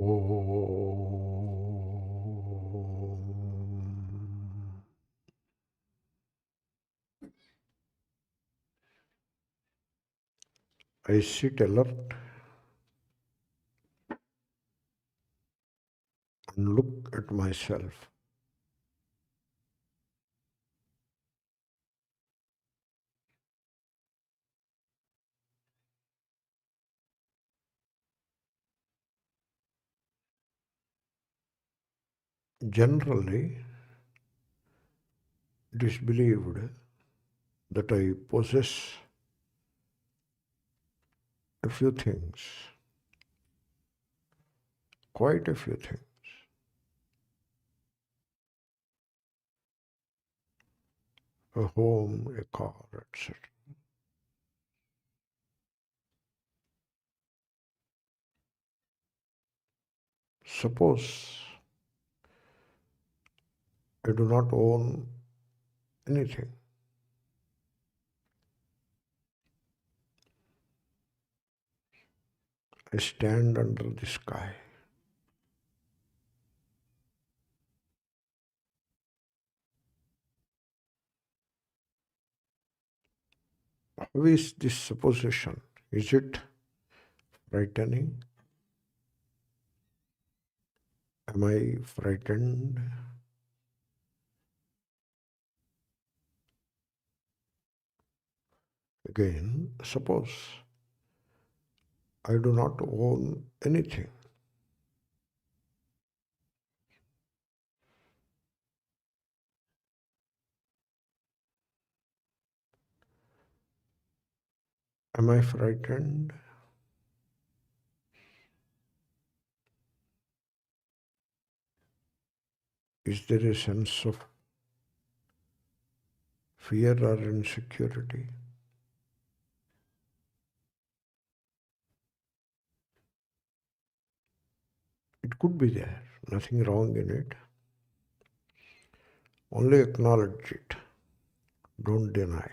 Om. I sit alert and look at myself. Generally, it is believed that I possess a few things, quite a few things. A home, a car, etc. Suppose I do not own anything. I stand under the sky. How is this supposition? Is it frightening? Am I frightened? Again, suppose I do not own anything. Am I frightened? Is there a sense of fear or insecurity? It could be there, nothing wrong in it. Only acknowledge it. Don't deny.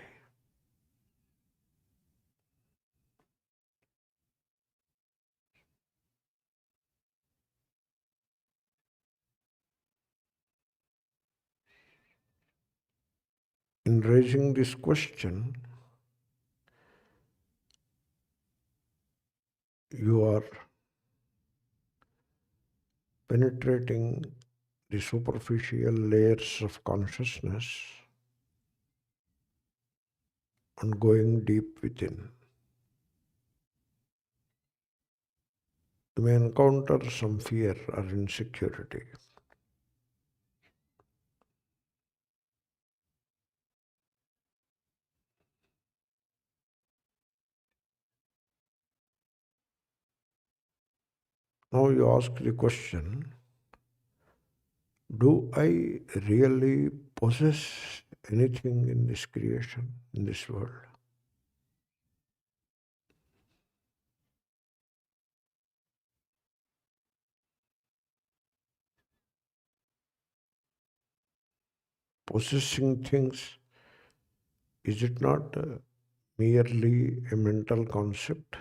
In raising this question, you are penetrating the superficial layers of consciousness and going deep within. You may encounter some fear or insecurity. Now you ask the question, do I really possess anything in this creation, in this world? Possessing things, is it not merely a mental concept?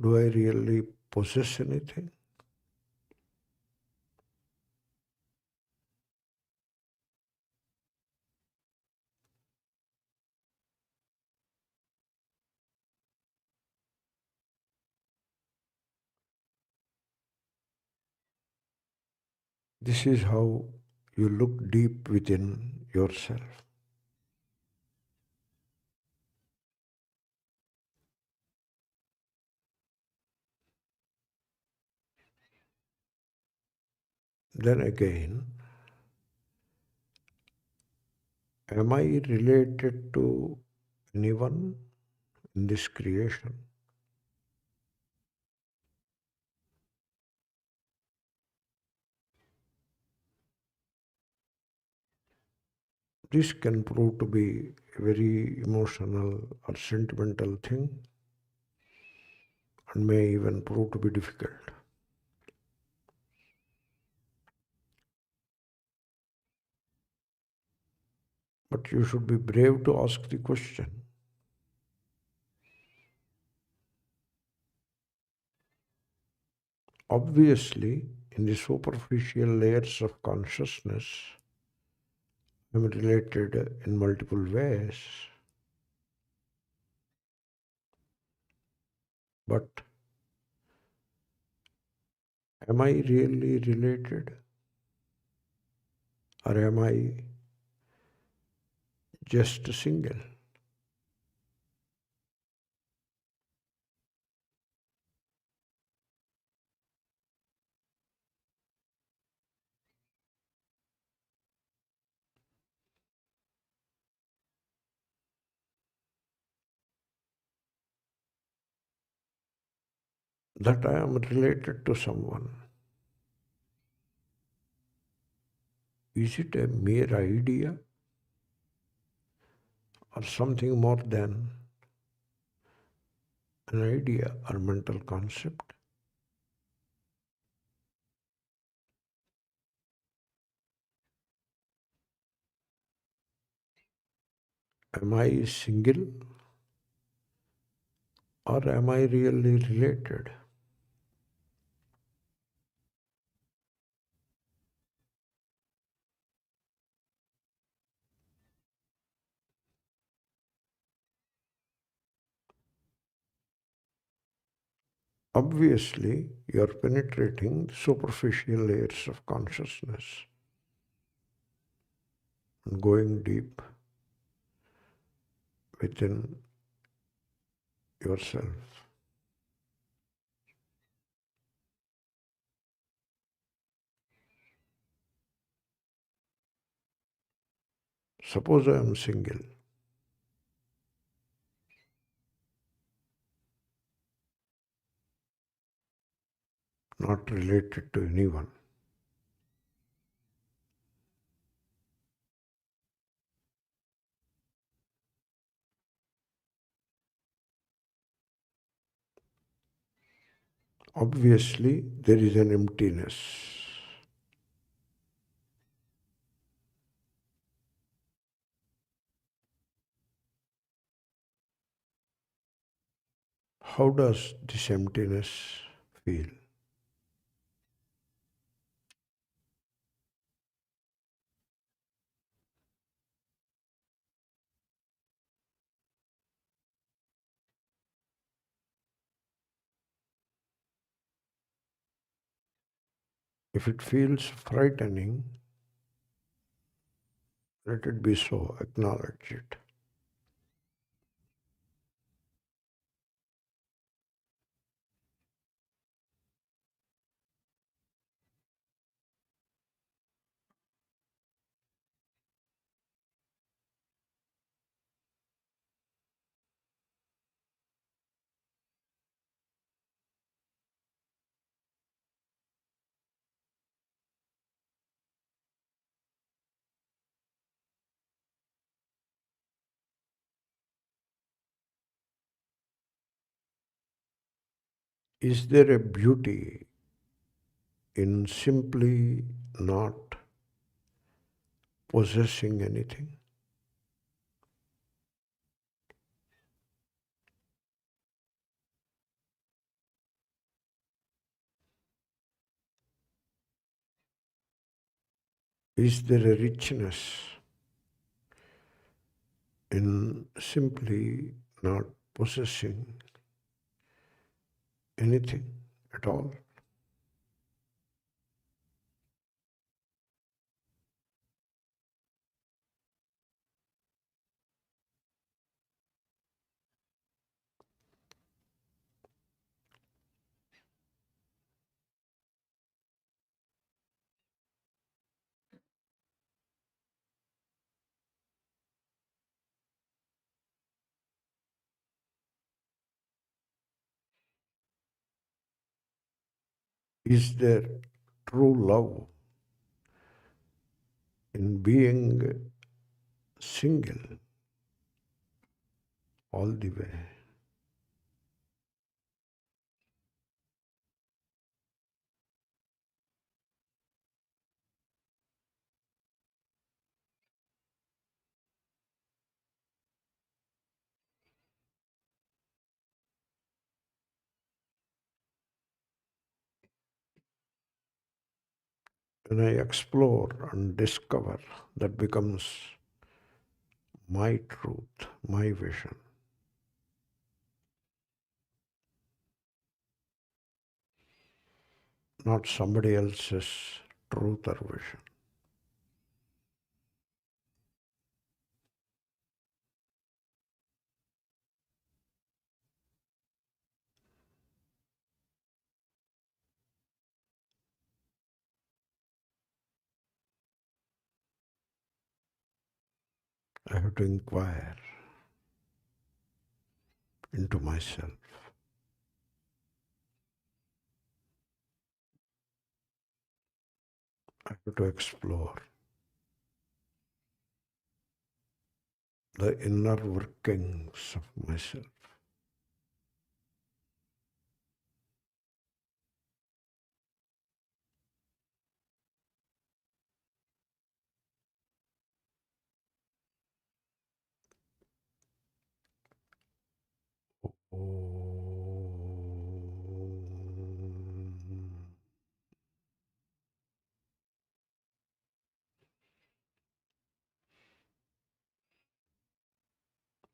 Do I really possess anything? This is how you look deep within yourself. Then again, am I related to anyone in this creation? This can prove to be a very emotional or sentimental thing and may even prove to be difficult. But you should be brave to ask the question. Obviously, in the superficial layers of consciousness, I am related in multiple ways. But am I really related? Or am I just single? That I am related to someone. Is it a mere idea or something more than an idea or mental concept? Am I single or am I really related? Obviously, you are penetrating the superficial layers of consciousness and going deep within yourself. Suppose I am single. Not related to anyone. Obviously, there is an emptiness. How does this emptiness feel? If it feels frightening, let it be so, acknowledge it. Is there a beauty in simply not possessing anything? Is there a richness in simply not possessing anything at all? Is there true love in being single all the way? When I explore and discover, that becomes my truth, my vision. Not somebody else's truth or vision. I have to inquire into myself. I have to explore the inner workings of myself.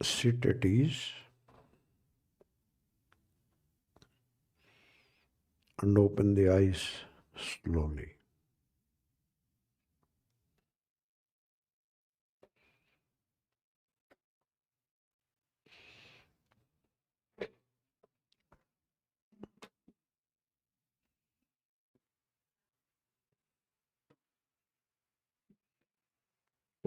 Sit at ease and open the eyes slowly.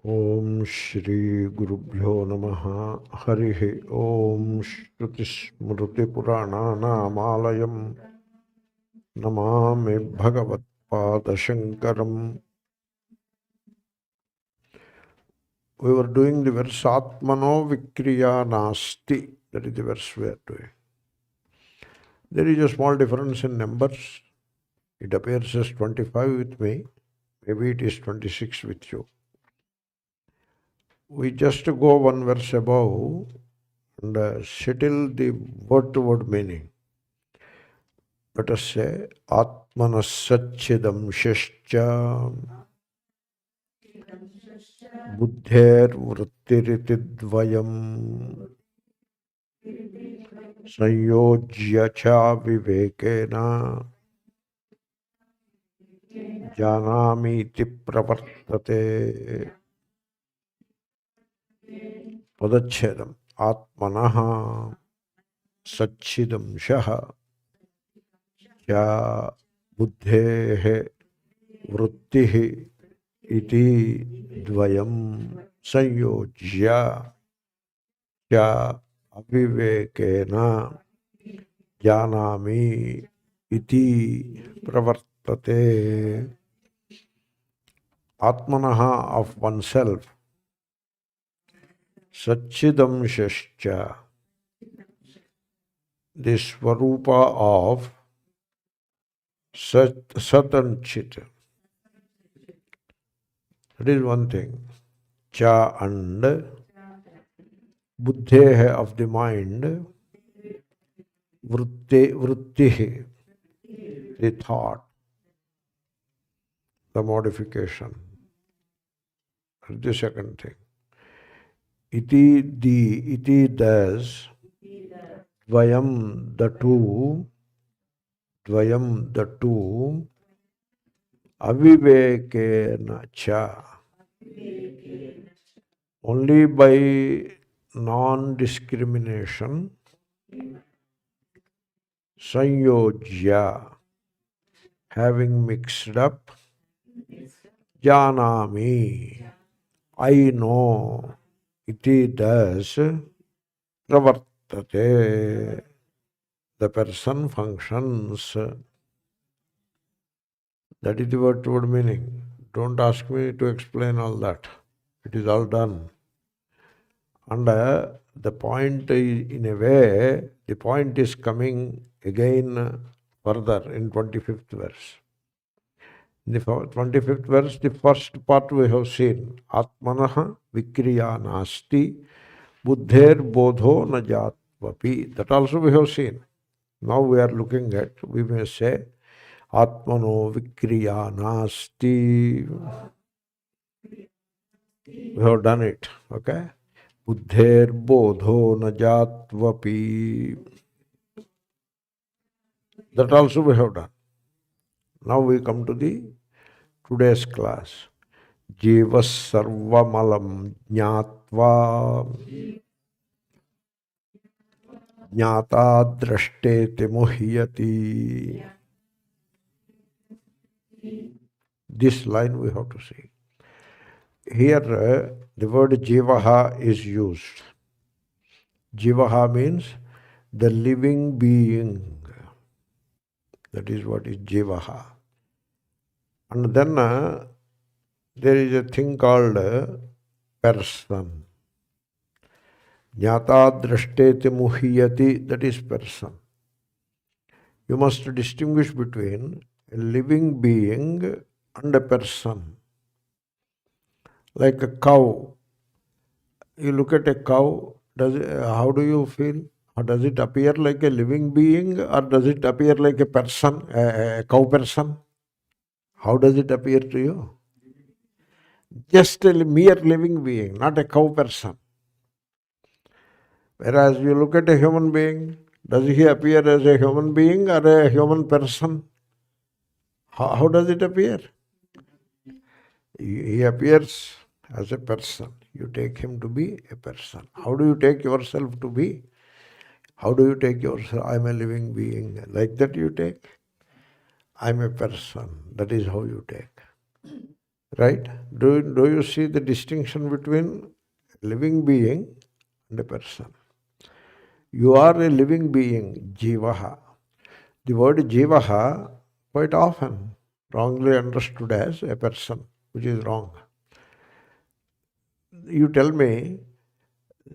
Om Shri Gurubhyo Namaha Harihi Om Shruti Smruti Purana Namalayam Namami Bhagavat Pada Shankaram. We were doing the verse ātmano vikriyā nāsti. That is the verse we are doing. There is a small difference in numbers. It appears as 25 with me. Maybe it is 26 with you. We just go one verse above and settle the word-to-word meaning. Let us say, ātmano saccidaṃśaśca buddhervṛttiriti dvayam saṃyojya cāvivekena jānāmīti pravartate padachedam ātmanaḥ saccidaṃśaśca ya buddheः vṛttiः iti dvayam saṃyojya cāvivekena jānāmīti pravartate. Ātmanaḥ of oneself, saccidaṃśaśca the swarupa of Sat and Chit. That is one thing. Cha and buddheः of the mind, vṛttiः the thought, the modification. That is the second thing. Iti does, dvayam the two, āvivekena cha only by non-discrimination, saṃyojya having mixed up, jānāmī I know, iti does, pravartate the person functions. That is the word-to-word meaning. Don't ask me to explain all that. It is all done. And the point is, in a way, the point is coming again further in 25th verse. In the 25th verse, the first part we have seen, ātmanaḥ vikriyā nāsti, buddherbodho na jātvapi. That also we have seen. Now we are looking at, we may say, ātmano vikriyā nāsti. We have done it, okay? Buddherbodho na jātvapi. That also we have done. Now we come to the today's class. Jīvaḥ sarvamalaṃ jñātvā jñātā draṣṭeti muhyati. This line we have to see. Here the word jīvaḥ is used. Jīvaḥ means the living being. That is what is jīvaḥ. And then there is a thing called person. Jñātā draṣṭeti muhyati, that is person. You must distinguish between a living being and a person. Like a cow. You look at a cow, how do you feel? Or does it appear like a living being, or does it appear like a person, a cow person? How does it appear to you? Just a mere living being, not a cow person. Whereas you look at a human being, does he appear as a human being or a human person? How does it appear? He appears as a person. You take him to be a person. How do you take yourself to be? How do you take yourself? I'm a living being. Like that you take? I'm a person. That is how you take. Right? Do you see the distinction between a living being and a person? You are a living being, jīvaḥ. The word jīvaḥ quite often wrongly understood as a person, which is wrong. You tell me,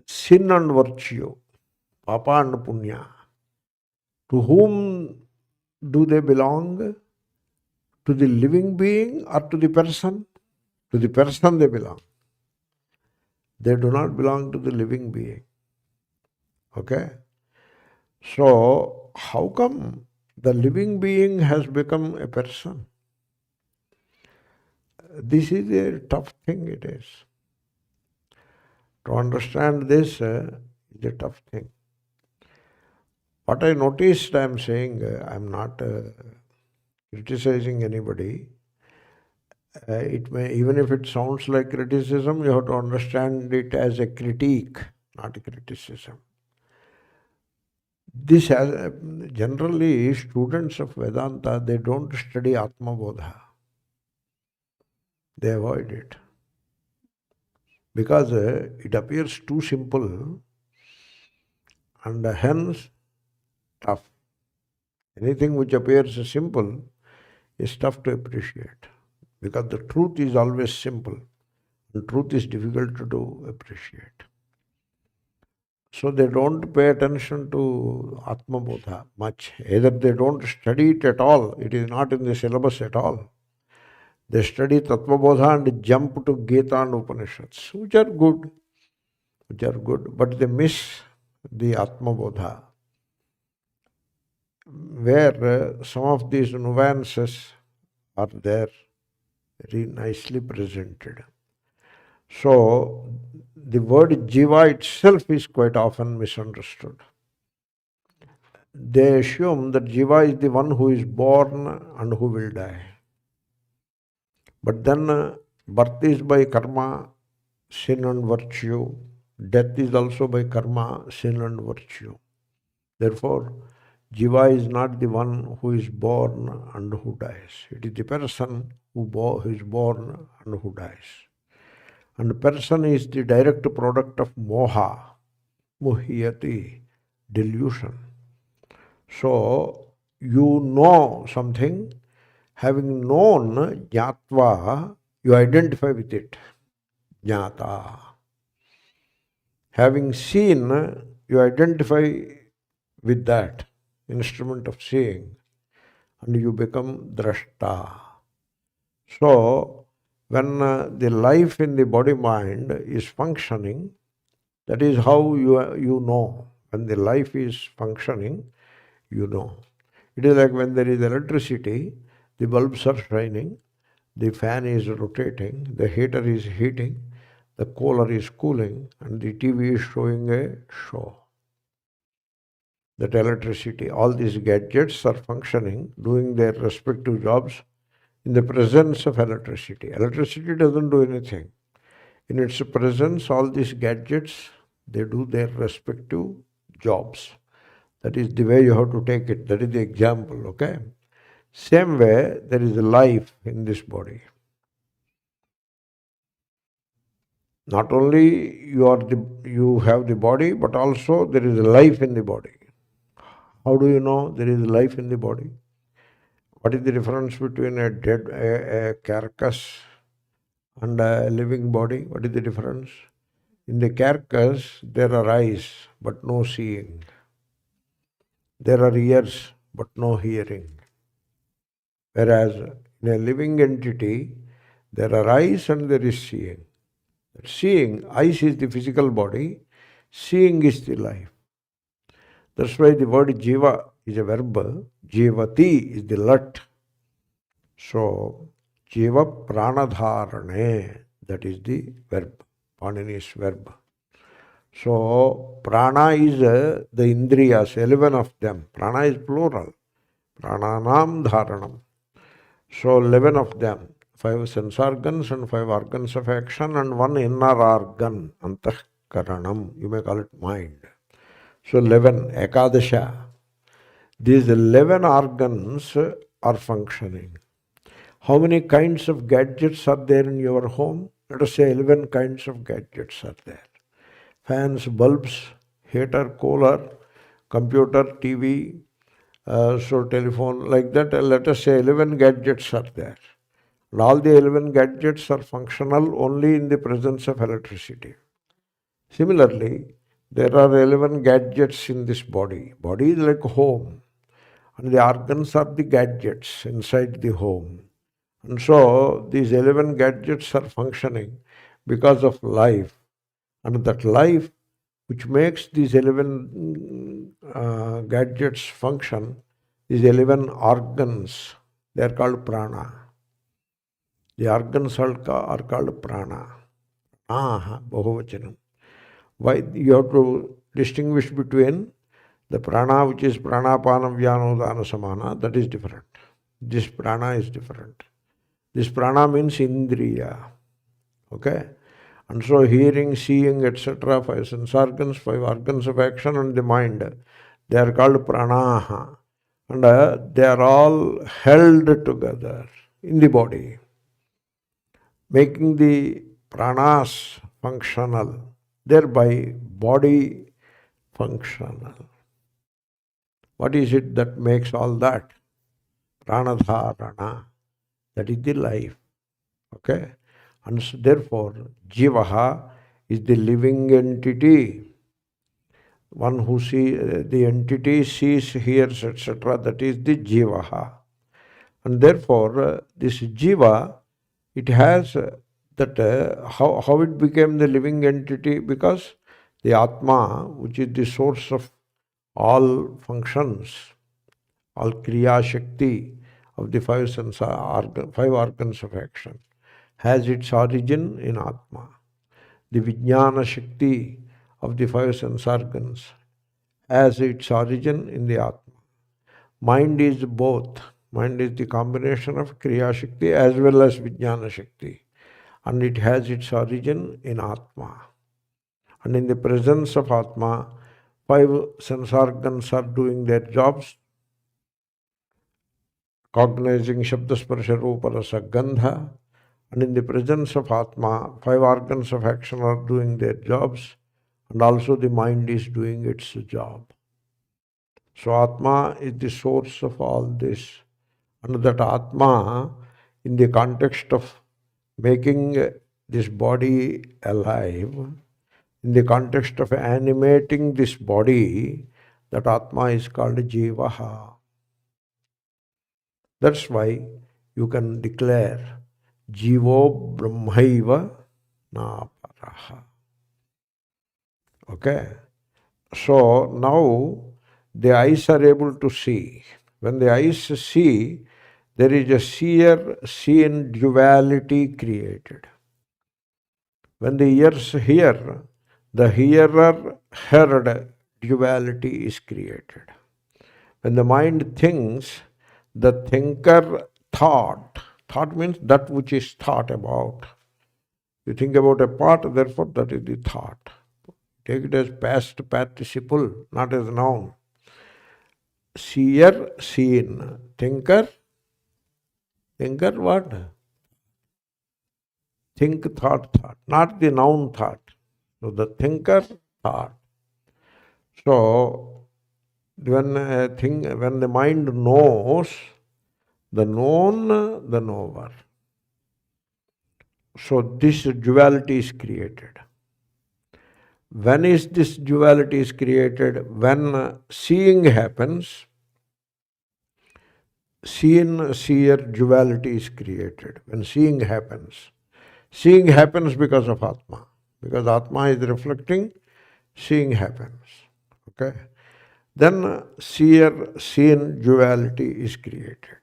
sin and virtue, papa and punya, to whom do they belong? To the living being or to the person? To the person they belong. They do not belong to the living being. Okay? So, how come the living being has become a person? This is a tough thing, it is. To understand this is a tough thing. What I noticed, I am saying, I am not criticizing anybody. It may, even if it sounds like criticism, you have to understand it as a critique, not a criticism. This has, generally students of Vedanta, they don't study Ātmabodhaḥ. They avoid it. Because it appears too simple and hence tough. Anything which appears simple is tough to appreciate. Because the truth is always simple and truth is difficult to appreciate. So they don't pay attention to Ātmabodhaḥ much. Either they don't study it at all, it is not in the syllabus at all. They study Tattvavidananda and jump to Gita and Upanishads, which are good, but they miss the Ātmabodhaḥ, where some of these nuances are there, very nicely presented. So, the word jiva itself is quite often misunderstood. They assume that jiva is the one who is born and who will die. But then birth is by karma, sin and virtue. Death is also by karma, sin and virtue. Therefore, jiva is not the one who is born and who dies. It is the person who is born and who dies. And person is the direct product of moha, muhyati, delusion. So, you know something, having known jñātvā, you identify with it, jñātā. Having seen, you identify with that instrument of seeing, and you become draṣṭa. So, when the life in the body-mind is functioning, that is how you know. When the life is functioning, you know. It is like when there is electricity, the bulbs are shining, the fan is rotating, the heater is heating, the cooler is cooling, and the TV is showing a show. That electricity, all these gadgets are functioning, doing their respective jobs in the presence of electricity. Electricity doesn't do anything. In its presence, all these gadgets, they do their respective jobs. That is the way you have to take it. That is the example, okay? Same way, there is life in this body. Not only you have the body, but also there is life in the body. How do you know there is life in the body? What is the difference between a carcass and a living body? What is the difference? In the carcass, there are eyes, but no seeing. There are ears, but no hearing. Whereas in a living entity, there are eyes and there is seeing. Seeing, eyes is the physical body, seeing is the life. That's why the word jiva is a verb, jāvati is the lat. So, jiva pranadharane, that is the verb, Panini's verb. So, prana is the indriyas, 11 of them. Prana is plural. Prananam dharanam. So, 11 of them. 5 sense organs and 5 organs of action and 1 inner organ, antahkaranam. You may call it mind. So 11, ekadasha. These 11 organs are functioning. How many kinds of gadgets are there in your home? Let us say 11 kinds of gadgets are there. Fans, bulbs, heater, cooler, computer, TV, telephone, like that. Let us say 11 gadgets are there. And all the 11 gadgets are functional only in the presence of electricity. Similarly, there are 11 gadgets in this body. Body is like home, and the organs are the gadgets inside the home. And so, these 11 gadgets are functioning because of life. And that life, which makes these 11 gadgets function, these 11 organs, they are called prana. The organs are called prana. Bahuvachanam. Why? You have to distinguish between the prana, which is pranapanam vyanodana samana, that is different. This prana is different. This prana means indriya. Okay? And so hearing, seeing, etc., 5 sense organs, 5 organs of action and the mind, they are called pranaha. And they are all held together in the body, making the pranas functional, thereby body functional. What is it that makes all that? Pranadharana. That is the life. Okay? And so therefore, jīvaḥ is the living entity. One who sees, the entity sees, hears, etc., that is the jīvaḥ. And therefore, this jiva, it has how it became the living entity, because the Atma, which is the source of all functions, all kriya shakti of the 5 organs of action, has its origin in Atma. The vijnana shakti of the 5 sense organs has its origin in the Atma. Mind is both. Mind is the combination of kriya shakti as well as vijnana shakti. And it has its origin in Atma. And in the presence of Atma, 5 sense organs are doing their jobs, cognizing Shabda Sparsha Rupa Rasa Gandha. And in the presence of Atma, 5 organs of action are doing their jobs, and also the mind is doing its job. So Atma is the source of all this. And that Atma, in the context of making this body alive, in the context of animating this body, that Atma is called jīvaḥ. That's why you can declare Jivo Brahmaiva Naparaha. Okay? So now the eyes are able to see. When the eyes see, there is a seer-seen duality created. When the ears hear, the hearer-heard duality is created. When the mind thinks, the thinker thought. Thought means that which is thought about. You think about a pot, therefore that is the thought. Take it as past participle, not as noun. Seer, seen. Thinker, what? Think, thought, not the noun thought. So the thinker, thought. So when the mind knows, the known, the knower. So this duality is created. When is this duality is created? When seeing happens, seen-seer duality is created. When seeing happens because of Atma. Because Atma is reflecting, seeing happens. Okay? Then seer-seen duality is created.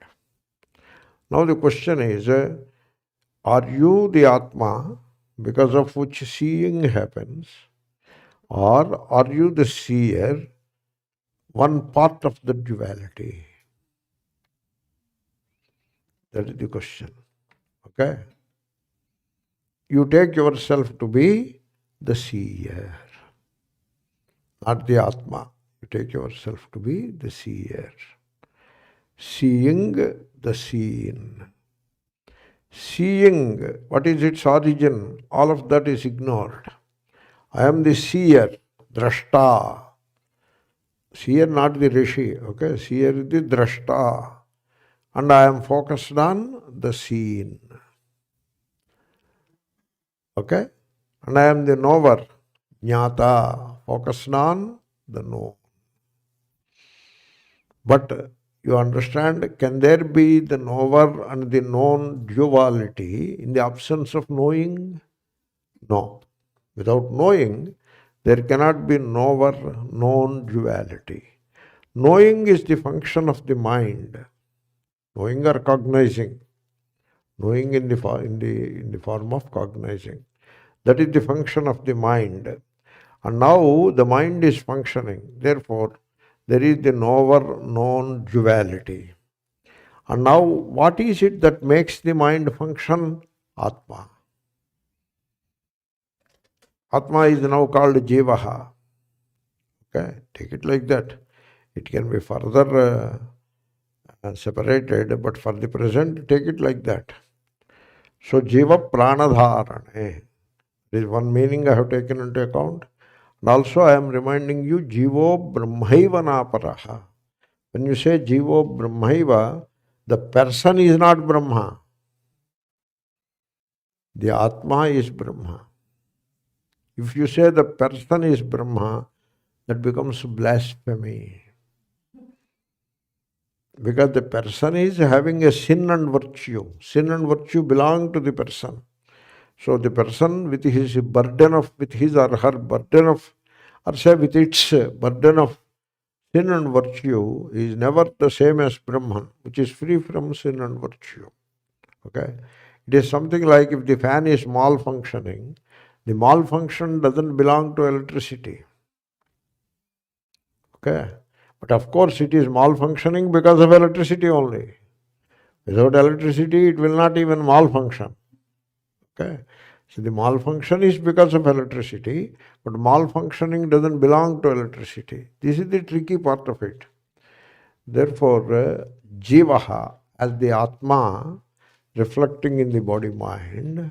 Now the question is, are you the Atma because of which seeing happens, or are you the seer, one part of the duality? That is the question. Okay? You take yourself to be the seer, not the Atma. You take yourself to be the seer. Seeing the seen. Seeing, what is its origin? All of that is ignored. I am the seer, draṣṭa. Seer, not the rishi. Okay? Seer is the draṣṭa. And I am focused on the seen. Okay? And I am the knower, jñātā, focused on the known. But you understand, can there be the knower and the known duality in the absence of knowing? No. Without knowing, there cannot be knower-known duality. Knowing is the function of the mind. Knowing or cognizing. Knowing in the form of cognizing. That is the function of the mind. And now the mind is functioning. Therefore, there is the knower-known duality. And now, what is it that makes the mind function? Atma. Atma is now called jīvaḥ. Okay, take it like that. It can be further separated, but for the present, take it like that. So, jīva pranadharane. This is one meaning I have taken into account. And also I am reminding you, jivo brahmaiva naparaha. When you say jivo brahmaiva, the person is not Brahma. The Atma is Brahma. If you say the person is Brahma, that becomes blasphemy. Because the person is having a sin and virtue. Sin and virtue belong to the person. So the person with his or her burden of, or say with its burden of sin and virtue is never the same as Brahman, which is free from sin and virtue. Okay? It is something like if the fan is malfunctioning, the malfunction doesn't belong to electricity. Okay? But of course it is malfunctioning because of electricity only. Without electricity, it will not even malfunction. Okay? So the malfunction is because of electricity, but malfunctioning doesn't belong to electricity. This is the tricky part of it. Therefore, jīvaḥ as the Atma reflecting in the body-mind.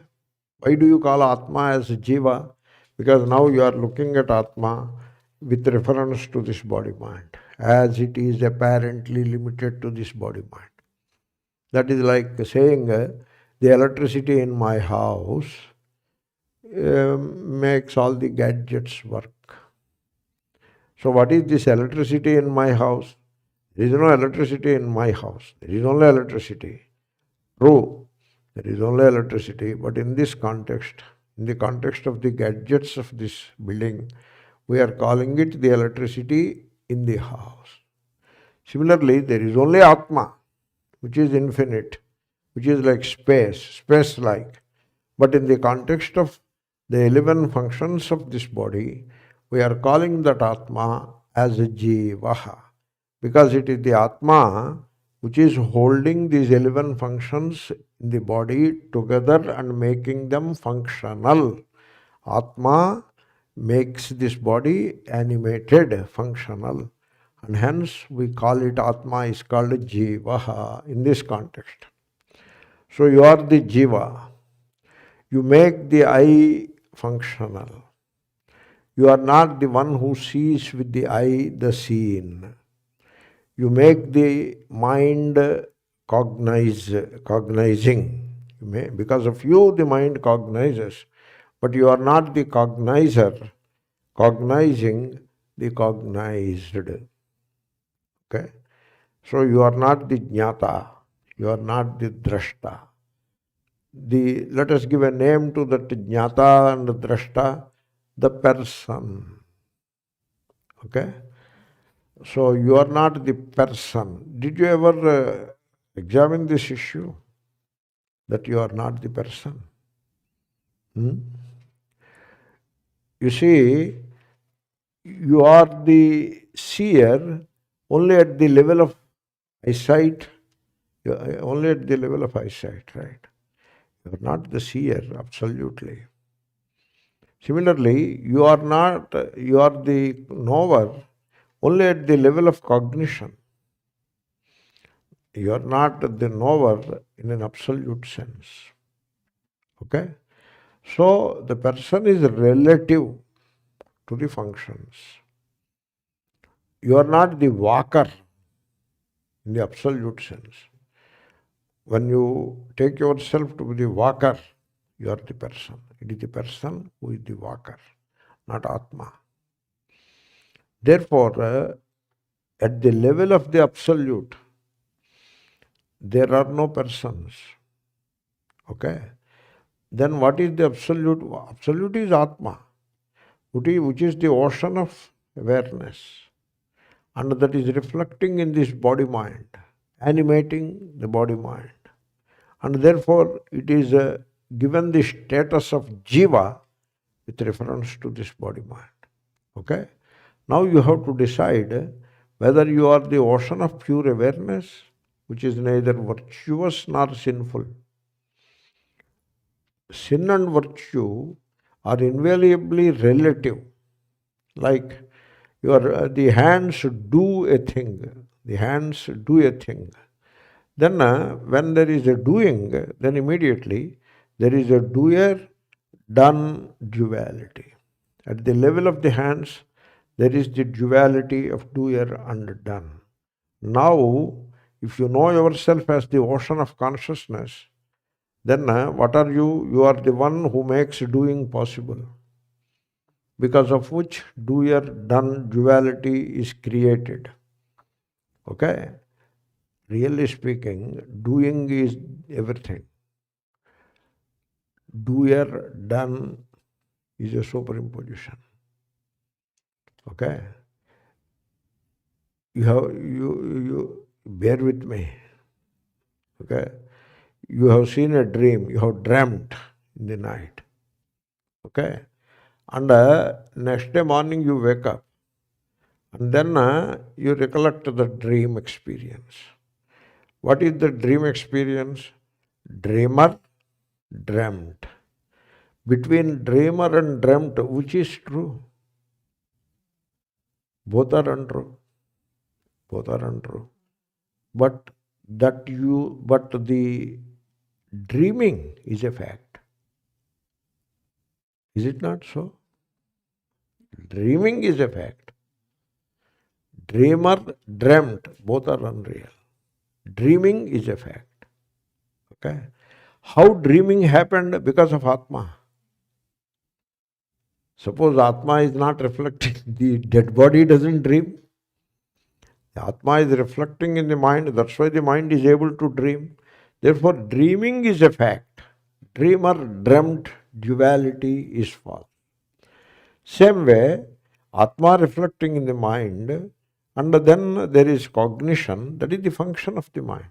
Why do you call Atma as jiva? Because now you are looking at Atma with reference to this body-mind, as it is apparently limited to this body-mind. That is like saying, the electricity in my house makes all the gadgets work. So what is this electricity in my house? There is no electricity in my house. There is only electricity. True, there is only electricity, but in this context, in the context of the gadgets of this building, we are calling it the electricity in the house. Similarly, there is only Atma. which is infinite, which is like space-like. But in the context of the 11 functions of this body, we are calling that Atma as a jīvaḥ, because it is the Atma which is holding these 11 functions in the body together and making them functional. Atma makes this body animated, functional, and hence we call it Atma is called jīvaḥ in this context. So you are the jiva. You make the eye functional. You are not the one who sees with the eye the seen. You make the mind cognizing. Because of you, the mind cognizes. But you are not the cognizer, cognizing the cognized. Okay? So you are not the jñātā, you are not the draṣṭa. Let us give a name to that jñātā and draṣṭa, the person. Okay? So you are not the person. Did you ever examine this issue? That you are not the person? You see, you are the seer only at the level of eyesight. Only at the level of eyesight, right? You are not the seer, absolutely. Similarly, you are the knower only at the level of cognition. You are not the knower in an absolute sense. Okay? So, the person is relative to the functions. You are not the walker in the absolute sense. When you take yourself to be the walker, you are the person. It is the person who is the walker, not Atma. Therefore, at the level of the absolute, there are no persons. Okay? Then what is the absolute? Absolute is Atma, which is the ocean of awareness. And that is reflecting in this body-mind, animating the body-mind. And therefore, it is given the status of jiva with reference to this body-mind. Okay? Now you have to decide whether you are the ocean of pure awareness, which is neither virtuous nor sinful. Sin and virtue are invariably relative. Like the hands do a thing. The hands do a thing. Then when there is a doing, then immediately there is a doer-done duality. At the level of the hands, there is the duality of doer and done. Now, if you know yourself as the ocean of consciousness, then what are you? You are the one who makes doing possible, because of which doer-done duality is created. Okay? Really speaking, doing is everything. Doer-done is a superimposition. Okay? You bear with me. Okay? You have seen a dream, you have dreamt in the night. Okay? And next day morning you wake up. And then you recollect the dream experience. What is the dream experience? Dreamer dreamt. Between dreamer and dreamt, which is true? Both are untrue. Both are untrue. But the dreaming is a fact. Is it not so? Dreaming is a fact. Dreamer dreamt, both are unreal. Dreaming is a fact. Okay? How dreaming happened? Because of Atma. Suppose Atma is not reflecting, the dead body doesn't dream. The Atma is reflecting in the mind, that's why the mind is able to dream. Therefore, dreaming is a fact. Dreamer dreamt, duality is false. Same way, Atma reflecting in the mind, and then there is cognition, that is the function of the mind.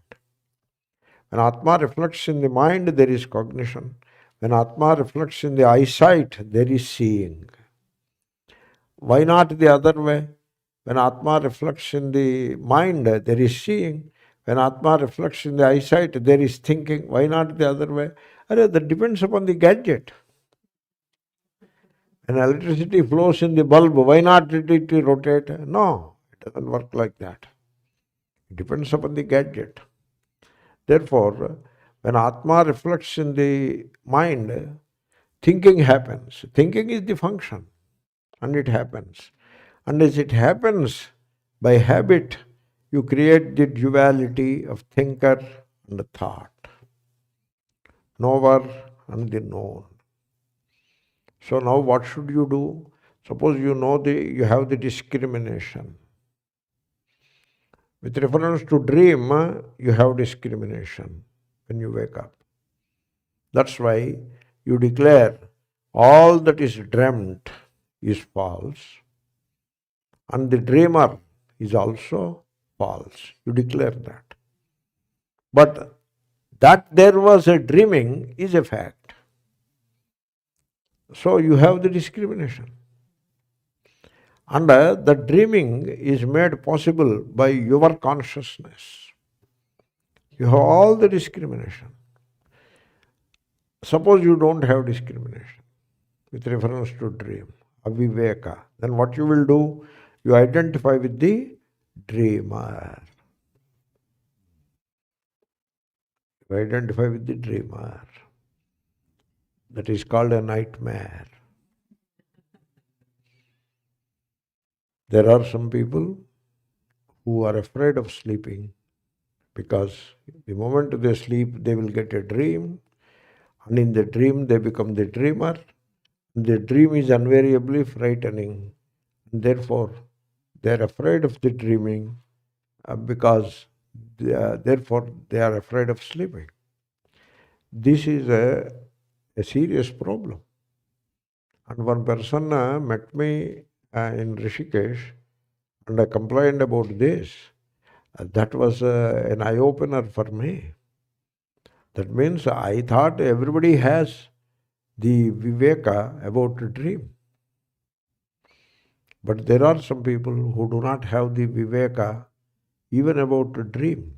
When Atma reflects in the mind, there is cognition. When Atma reflects in the eyesight, there is seeing. Why not the other way? When Atma reflects in the mind, there is seeing. When Atma reflects in the eyesight, there is thinking. Why not the other way? That depends upon the gadget. When electricity flows in the bulb, why not it rotate? No, it doesn't work like that. It depends upon the gadget. Therefore, when Atma reflects in the mind, thinking happens. Thinking is the function, and it happens. And as it happens, by habit, you create the duality of thinker and thought, knower and the known. So now what should you do? Suppose you have the discrimination. With reference to dream, you have discrimination when you wake up. That's why you declare all that is dreamt is false, and the dreamer is also false. You declare that. But that there was a dreaming is a fact. So you have the discrimination. And the dreaming is made possible by your consciousness. You have all the discrimination. Suppose you don't have discrimination with reference to dream, aviveka. Then what you will do? You identify with the dreamer. You identify with the dreamer. That is called a nightmare. There are some people who are afraid of sleeping because the moment they sleep, they will get a dream, and in the dream they become the dreamer. The dream is invariably frightening, and therefore they are afraid of the dreaming because therefore they are afraid of sleeping. This is a serious problem. And one person met me in Rishikesh, and I complained about this. That was an eye-opener for me. That means I thought everybody has the viveka about a dream. But there are some people who do not have the viveka even about a dream.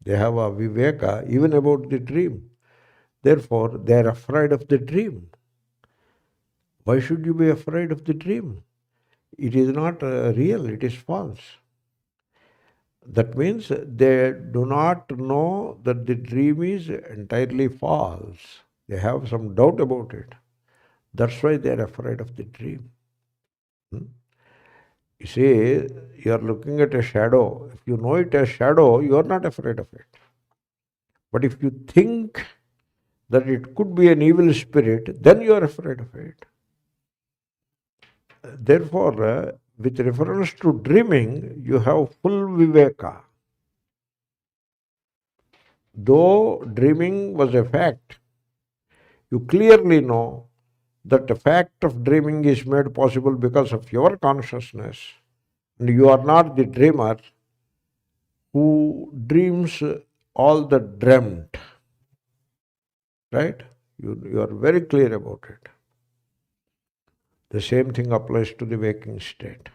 They have a viveka even about the dream. Therefore, they are afraid of the dream. Why should you be afraid of the dream? It is not real, it is false. That means they do not know that the dream is entirely false. They have some doubt about it. That's why they are afraid of the dream. You see, you are looking at a shadow. If you know it as shadow, you are not afraid of it. But if you think that it could be an evil spirit, then you are afraid of it. Therefore, with reference to dreaming, you have full viveka. Though dreaming was a fact, you clearly know that the fact of dreaming is made possible because of your consciousness, and you are not the dreamer who dreams all the dreamt. Right? You are very clear about it. The same thing applies to the waking state.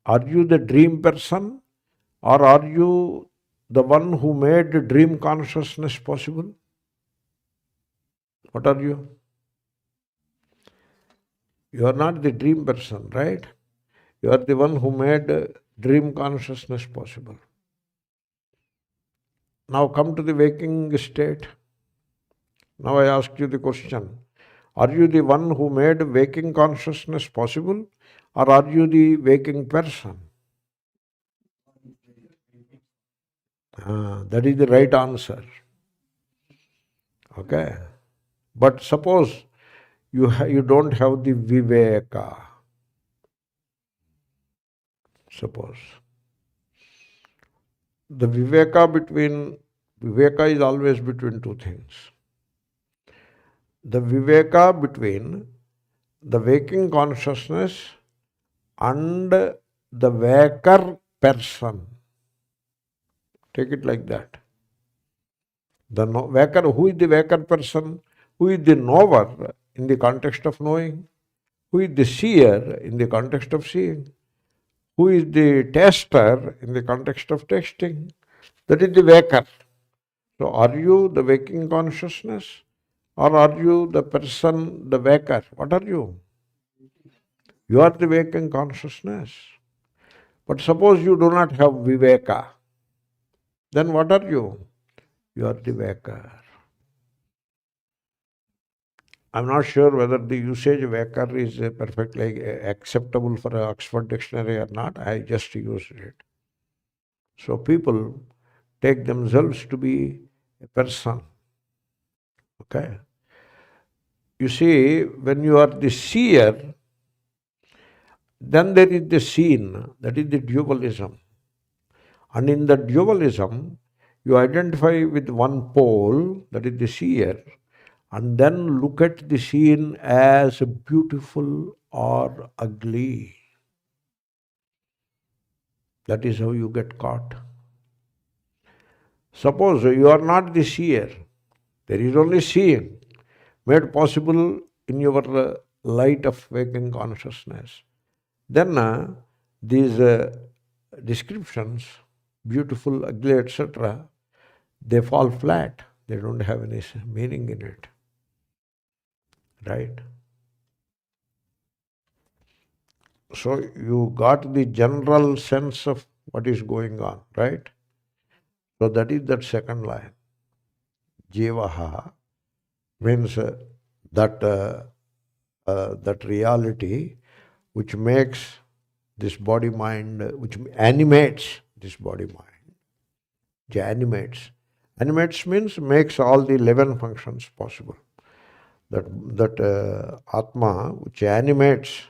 Are you the dream person, or are you the one who made dream consciousness possible? What are you? You are not the dream person, right? You are the one who made dream consciousness possible. Now come to the waking state. Now I ask you the question. Are you the one who made waking consciousness possible, or are you the waking person? That is the right answer. Okay. But suppose you don't have the viveka. Suppose. The viveka is always between two things. The viveka between the waking consciousness and the waker person. Take it like that. The waker, who is the waker person? Who is the knower in the context of knowing? Who is the seer in the context of seeing? Who is the taster in the context of tasting? That is the waker. So are you the waking consciousness or are you the person, the waker? What are you? You are the waking consciousness. But suppose you do not have viveka, then what are you? You are the waker. I'm not sure whether the usage of waker is perfectly acceptable for an Oxford dictionary or not. I just used it. So people take themselves to be a person. Okay? You see, when you are the seer, then there is the seen, that is the dualism. And in the dualism, you identify with one pole, that is the seer, and then look at the scene as beautiful or ugly. That is how you get caught. Suppose you are not the seer, there is only seeing, made possible in your light of waking consciousness. Then these descriptions, beautiful, ugly, etc., they fall flat. They don't have any meaning in it. Right? So you got the general sense of what is going on, right? So that is that second line. Jīvaḥ means that reality which makes this body-mind, which animates this body-mind. Animates. Animates means makes all the 11 functions possible. That Atma, which animates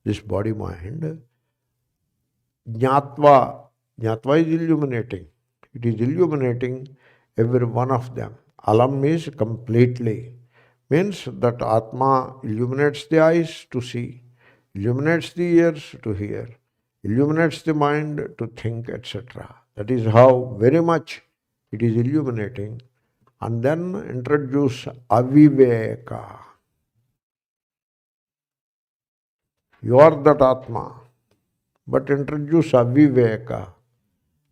this body-mind, jñātvā. Jñātvā is illuminating. It is illuminating every one of them. Alam is completely. Means that Atma illuminates the eyes to see, illuminates the ears to hear, illuminates the mind to think, etc. That is how very much it is illuminating. And then introduce aviveka. You are that Atma, but introduce aviveka,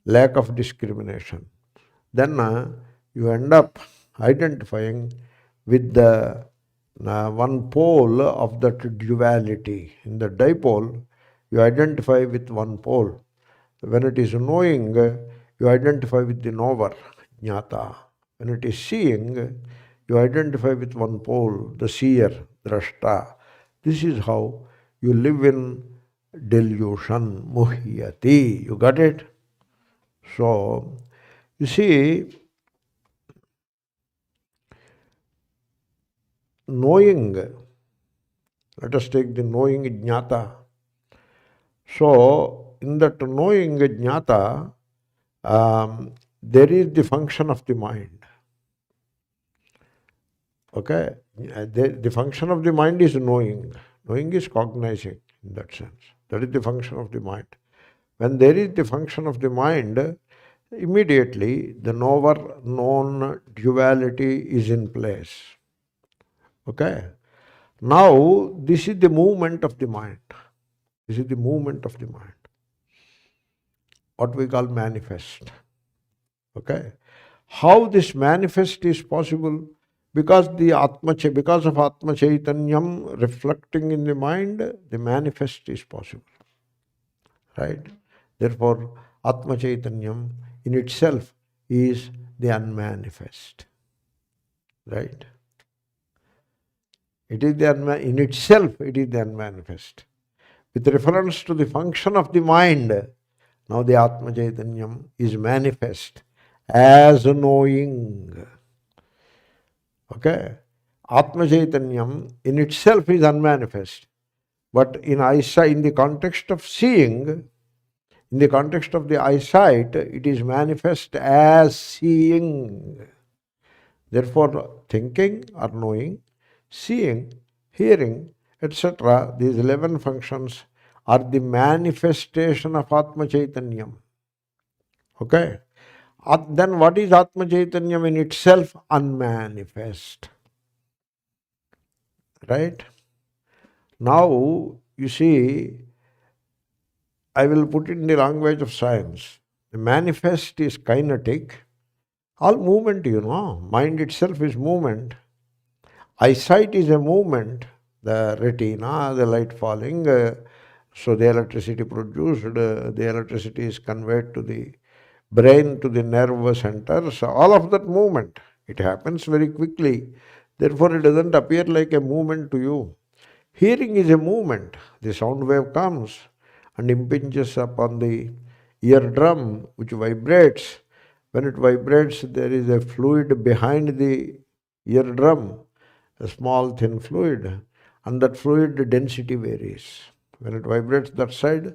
lack of discrimination. Then you end up identifying with the one pole of that duality. In the dipole, you identify with one pole. When it is knowing, you identify with the knower, jñātā. When it is seeing, you identify with one pole, the seer, draṣṭa. This is how you live in delusion, muhyati. You got it? So, you see, knowing, let us take the knowing jñātā. So, in that knowing jñātā, there is the function of the mind. Okay? The function of the mind is knowing. Knowing is cognizing in that sense. That is the function of the mind. When there is the function of the mind, immediately the knower-known duality is in place. Okay? Now, this is the movement of the mind. This is the movement of the mind. What we call manifest. Okay? How this manifest is possible? Because because of Atma Chaitanyam reflecting in the mind, the manifest is possible. Right? Therefore, Atma Chaitanyam in itself is the unmanifest. Right? It is in itself, it is the unmanifest. With reference to the function of the mind, now the Atma Chaitanyam is manifest as knowing. Okay? Atma Chaitanyam in itself is unmanifest. But in eyesight, in the context of seeing, in the context of the eyesight, it is manifest as seeing. Therefore, thinking or knowing, seeing, hearing, etc., these 11 functions are the manifestation of Atma Chaitanyam. Okay? Then what is Atma Chaitanyam in itself? Unmanifest. Right? Now, you see, I will put it in the language of science. The manifest is kinetic. All movement, mind itself is movement. Eyesight is a movement. The retina, the light falling, so the electricity produced, the electricity is conveyed to the brain, to the nerve center. So all of that movement, it happens very quickly. Therefore, it doesn't appear like a movement to you. Hearing is a movement. The sound wave comes and impinges upon the eardrum, which vibrates. When it vibrates, there is a fluid behind the eardrum, a small thin fluid, and that fluid density varies. When it vibrates that side,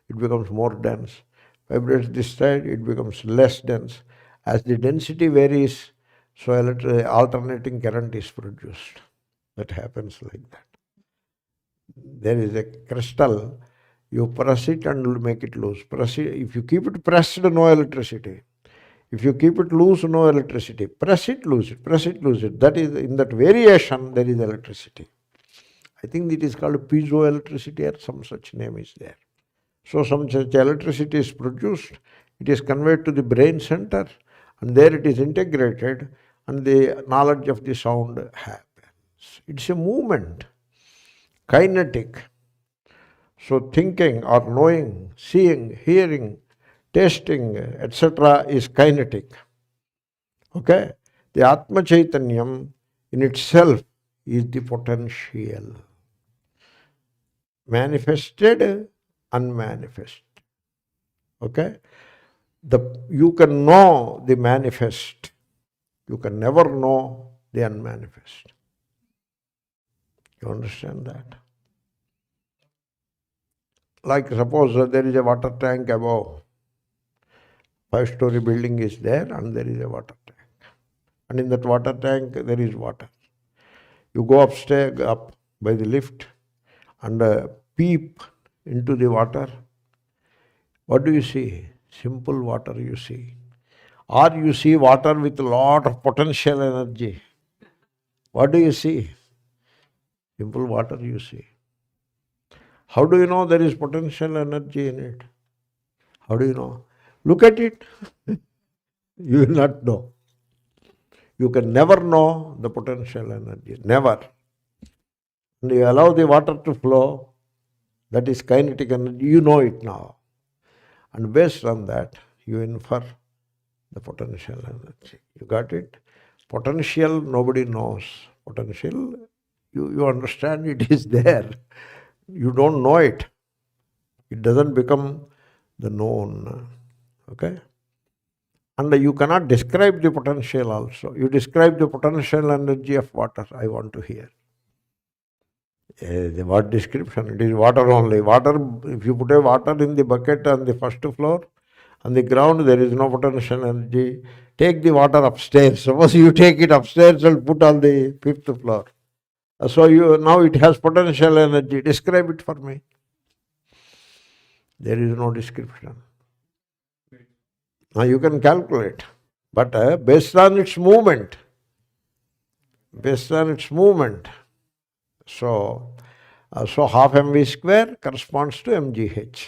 it becomes more dense. Vibrates this side, it becomes less dense. As the density varies, so alternating current is produced. That happens like that. There is a crystal, you press it and make it loose. Press it. If you keep it pressed, no electricity. If you keep it loose, no electricity. Press it, lose it, press it, lose it. That is, in that variation, there is electricity. I think it is called piezoelectricity or some such name is there. So some such electricity is produced, it is conveyed to the brain center, and there it is integrated, and the knowledge of the sound happens. It's a movement, kinetic. So thinking or knowing, seeing, hearing, tasting, etc. is kinetic. Okay? The Atma Chaitanyam in itself is the potential. Manifested, unmanifest. Okay? You can know the manifest. You can never know the unmanifest. You understand that? Like suppose there is a water tank above. 5-story building is there and there is a water tank. And in that water tank there is water. You go upstairs, up by the lift and peep into the water. What do you see? Simple water you see. Or you see water with a lot of potential energy. What do you see? Simple water you see. How do you know there is potential energy in it? How do you know? Look at it. You will not know. You can never know the potential energy. Never. And you allow the water to flow. That is kinetic energy. You know it now. And based on that, you infer the potential energy. You got it? Potential, nobody knows. Potential, you understand it is there. You don't know it. It doesn't become the known. Okay? And you cannot describe the potential also. You describe the potential energy of water, I want to hear. The what description? It is water only. Water, if you put a water in the bucket on the first floor, on the ground there is no potential energy. Take the water upstairs. Suppose you take it upstairs and put on the 5th floor. So now it has potential energy. Describe it for me. There is no description. Now you can calculate. But based on its movement. Based on its movement. So half mv square corresponds to mgh.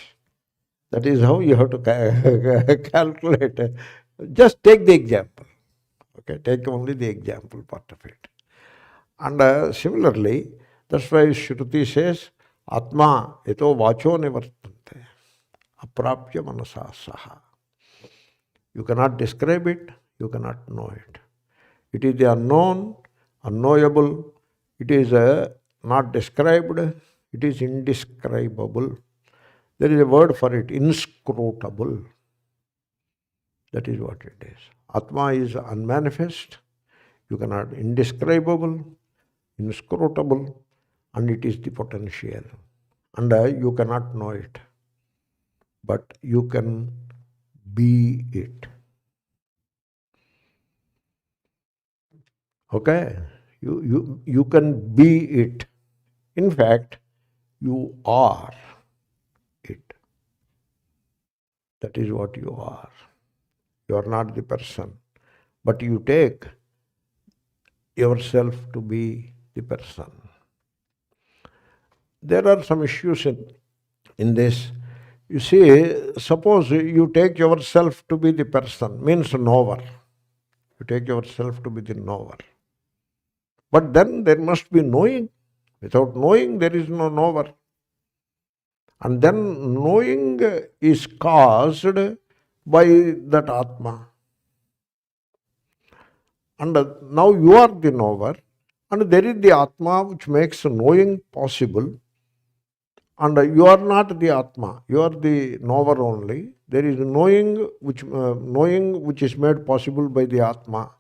That is how you have to calculate. Just take the example. Okay, take only the example part of it. And similarly, that's why Shruti says, Atma eto vacho nivartante, aprapya manasa saha. You cannot describe it, you cannot know it. It is the unknown, unknowable, it is not described, it is indescribable. There is a word for it, inscrutable. That is what it is. Atma is unmanifest, you cannot, indescribable, inscrutable, and it is the potential. And you cannot know it, but you can be it. Okay? You can be it. In fact, you are it. That is what you are. You are not the person. But you take yourself to be the person. There are some issues in this. You see, suppose you take yourself to be the person, means knower. You take yourself to be the knower. But then there must be knowing. Without knowing, there is no knower. And then knowing is caused by that Atma. And now you are the knower, and there is the Atma which makes knowing possible. And you are not the Atma, you are the knower only. There is knowing which is made possible by the Atma.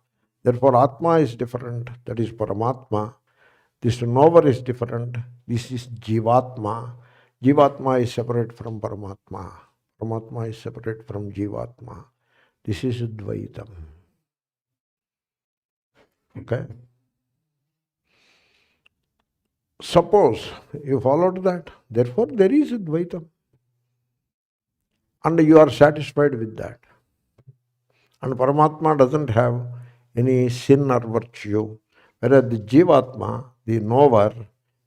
Therefore, Atma is different, that is Paramatma. This knower is different, this is Jivatma. Jivatma is separate from Paramatma. Paramatma is separate from Jivatma. This is dvayam. Okay? Suppose you followed that, therefore there is dvayam. And you are satisfied with that. And Paramatma doesn't have any sin or virtue. Whereas the Jivatma, the knower,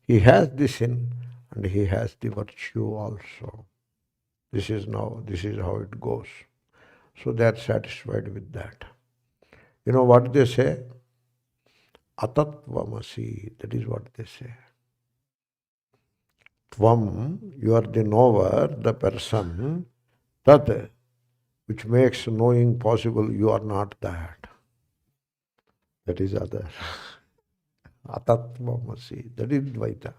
he has the sin and he has the virtue also. This is how it goes. So they are satisfied with that. You know what they say? Atatvamasi, that is what they say. Tvam, you are the knower, the person. Tat, which makes knowing possible, you are not that. That is other. Atatvamasi, that is Dvaita.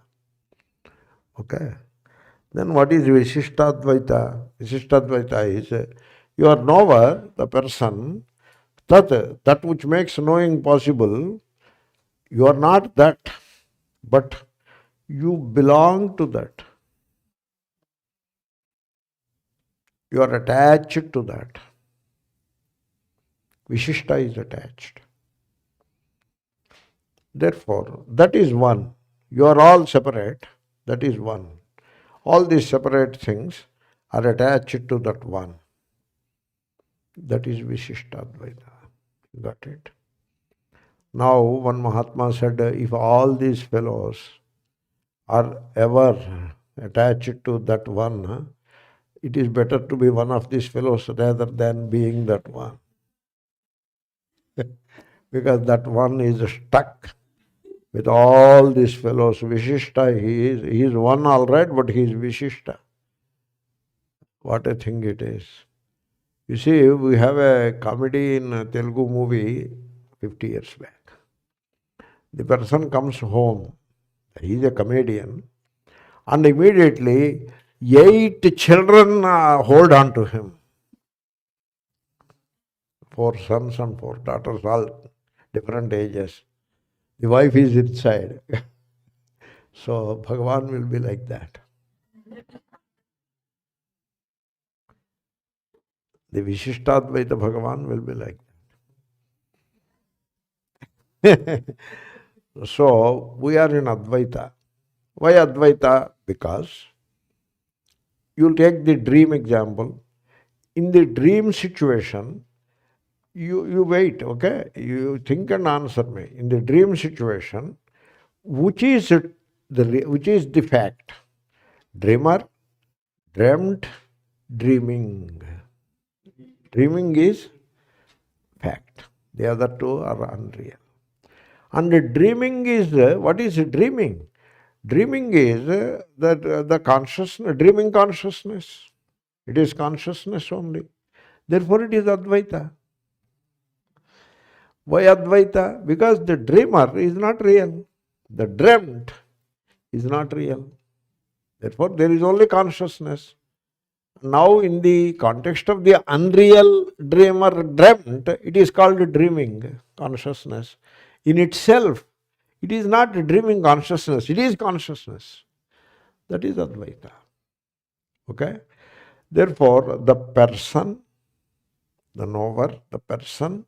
Okay. Then what is Vishishtadvaita? Vishishtadvaita is, you are knower, the person, that which makes knowing possible, you are not that, but you belong to that. You are attached to that. Vishishta is attached. Therefore, that is one. You are all separate, that is one. All these separate things are attached to that one. That is Vishishtadvaita. Got it? Now, one Mahatma said, if all these fellows are ever attached to that one, it is better to be one of these fellows rather than being that one. Because that one is stuck with all these fellows. Vishishta, he is one all right, but he is Vishishta. What a thing it is. You see, we have a comedy in a Telugu movie 50 years back. The person comes home, he is a comedian, and immediately 8 children hold on to him. 4 sons and 4 daughters, all different ages. The wife is inside. So Bhagavan will be like that. The Vishishtadvaita Bhagavan will be like that. So we are in Advaita. Why Advaita? Because you'll take the dream example. In the dream situation, you wait, okay? You think and answer me. In the dream situation, which is the fact? Dreamer, dreamt, dreaming. Dreaming is fact. The other two are unreal. And dreaming is, what is dreaming? Dreaming is the consciousness, dreaming consciousness. It is consciousness only. Therefore it is Advaita. Why Advaita? Because the dreamer is not real. The dreamt is not real. Therefore there is only consciousness. Now in the context of the unreal dreamer dreamt, it is called dreaming consciousness. In itself, it is not dreaming consciousness, it is consciousness. That is Advaita. Okay? Therefore, the person, the knower, the person,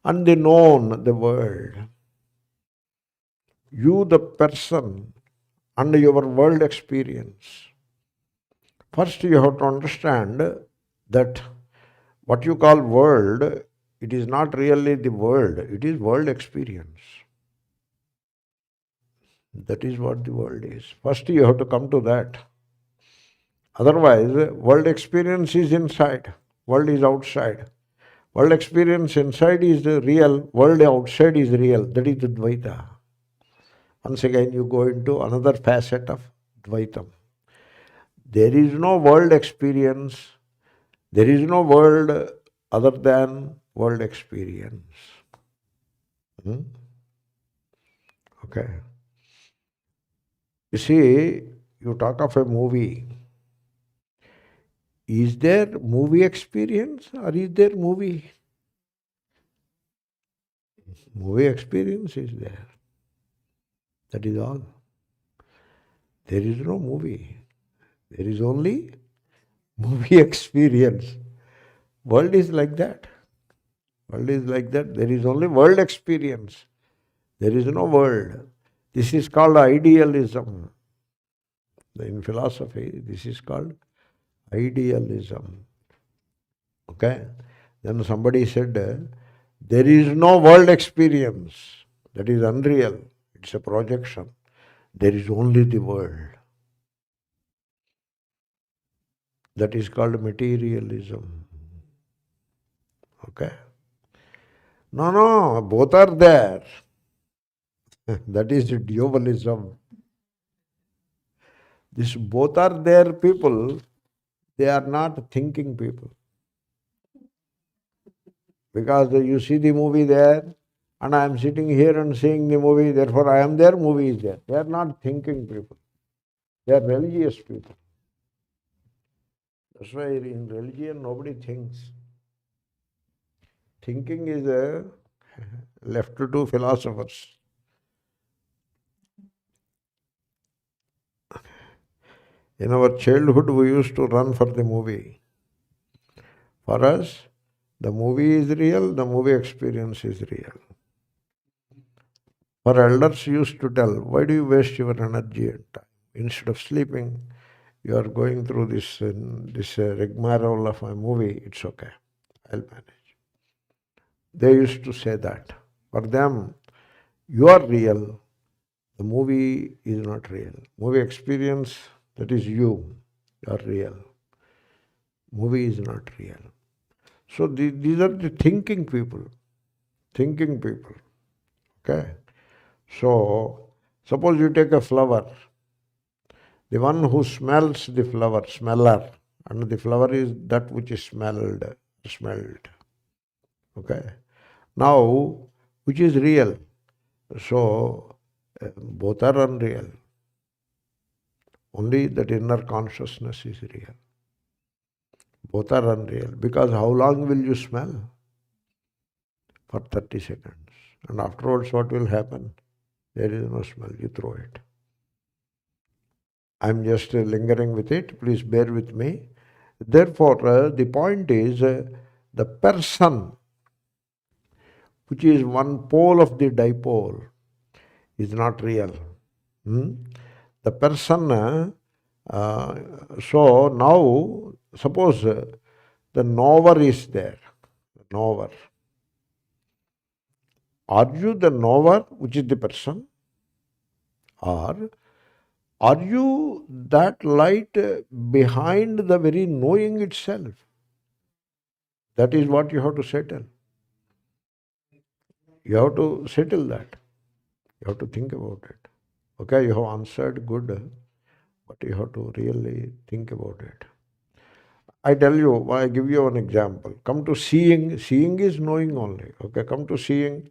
and the known, the world. You, the person, and your world experience. First, you have to understand that What you call world, it is not really the world, it is world experience. That is what the world is. First you have to come to that. Otherwise, world experience is inside, world is outside. World experience inside is real, world outside is real. That is the dvaita. Once again you go into another facet of dvaitam. There is no world experience, there is no world other than world experience. Okay. You see, you talk of a movie. Is there movie experience or is there movie? Movie experience is there. That is all. There is no movie. There is only movie experience. World is like that. World is like that. There is only world experience. There is no world. This is called idealism. In philosophy, this is called idealism. Okay? Then somebody said, there is no world experience. That is unreal. It's a projection. There is only the world. That is called materialism. Okay? No, both are there. That is dualism. This both are there people, they are not thinking people. Because you see the movie there, and I am sitting here and seeing the movie, therefore I am there, movie is there. They are not thinking people. They are religious people. That's why in religion nobody thinks. Thinking is left to philosophers. In our childhood, we used to run for the movie. For us, the movie is real, the movie experience is real. Our elders used to tell, why do you waste your energy and time? Instead of sleeping, you are going through this rigmarole of a movie, it's okay, I'll manage. They used to say that. For them, you are real, the movie is not real. Movie experience, that is you are real. Movie is not real. So these are the thinking people. Thinking people. Okay? So, suppose you take a flower. The one who smells the flower, smeller, and the flower is that which is smelled. Okay? Now, which is real? So, both are unreal. Only that inner consciousness is real. Both are unreal. Because how long will you smell? For 30 seconds. And afterwards what will happen? There is no smell, you throw it. I am just lingering with it, please bear with me. Therefore, the point is, the person, which is one pole of the dipole, is not real. The person, so now, suppose the knower is there, knower. Are you the knower, which is the person? Or are you that light behind the very knowing itself? That is what you have to settle. You have to settle that. You have to think about it. Okay, you have answered good, but you have to really think about it. I tell you, I give you an example. Come to seeing. Seeing is knowing only. Okay, come to seeing.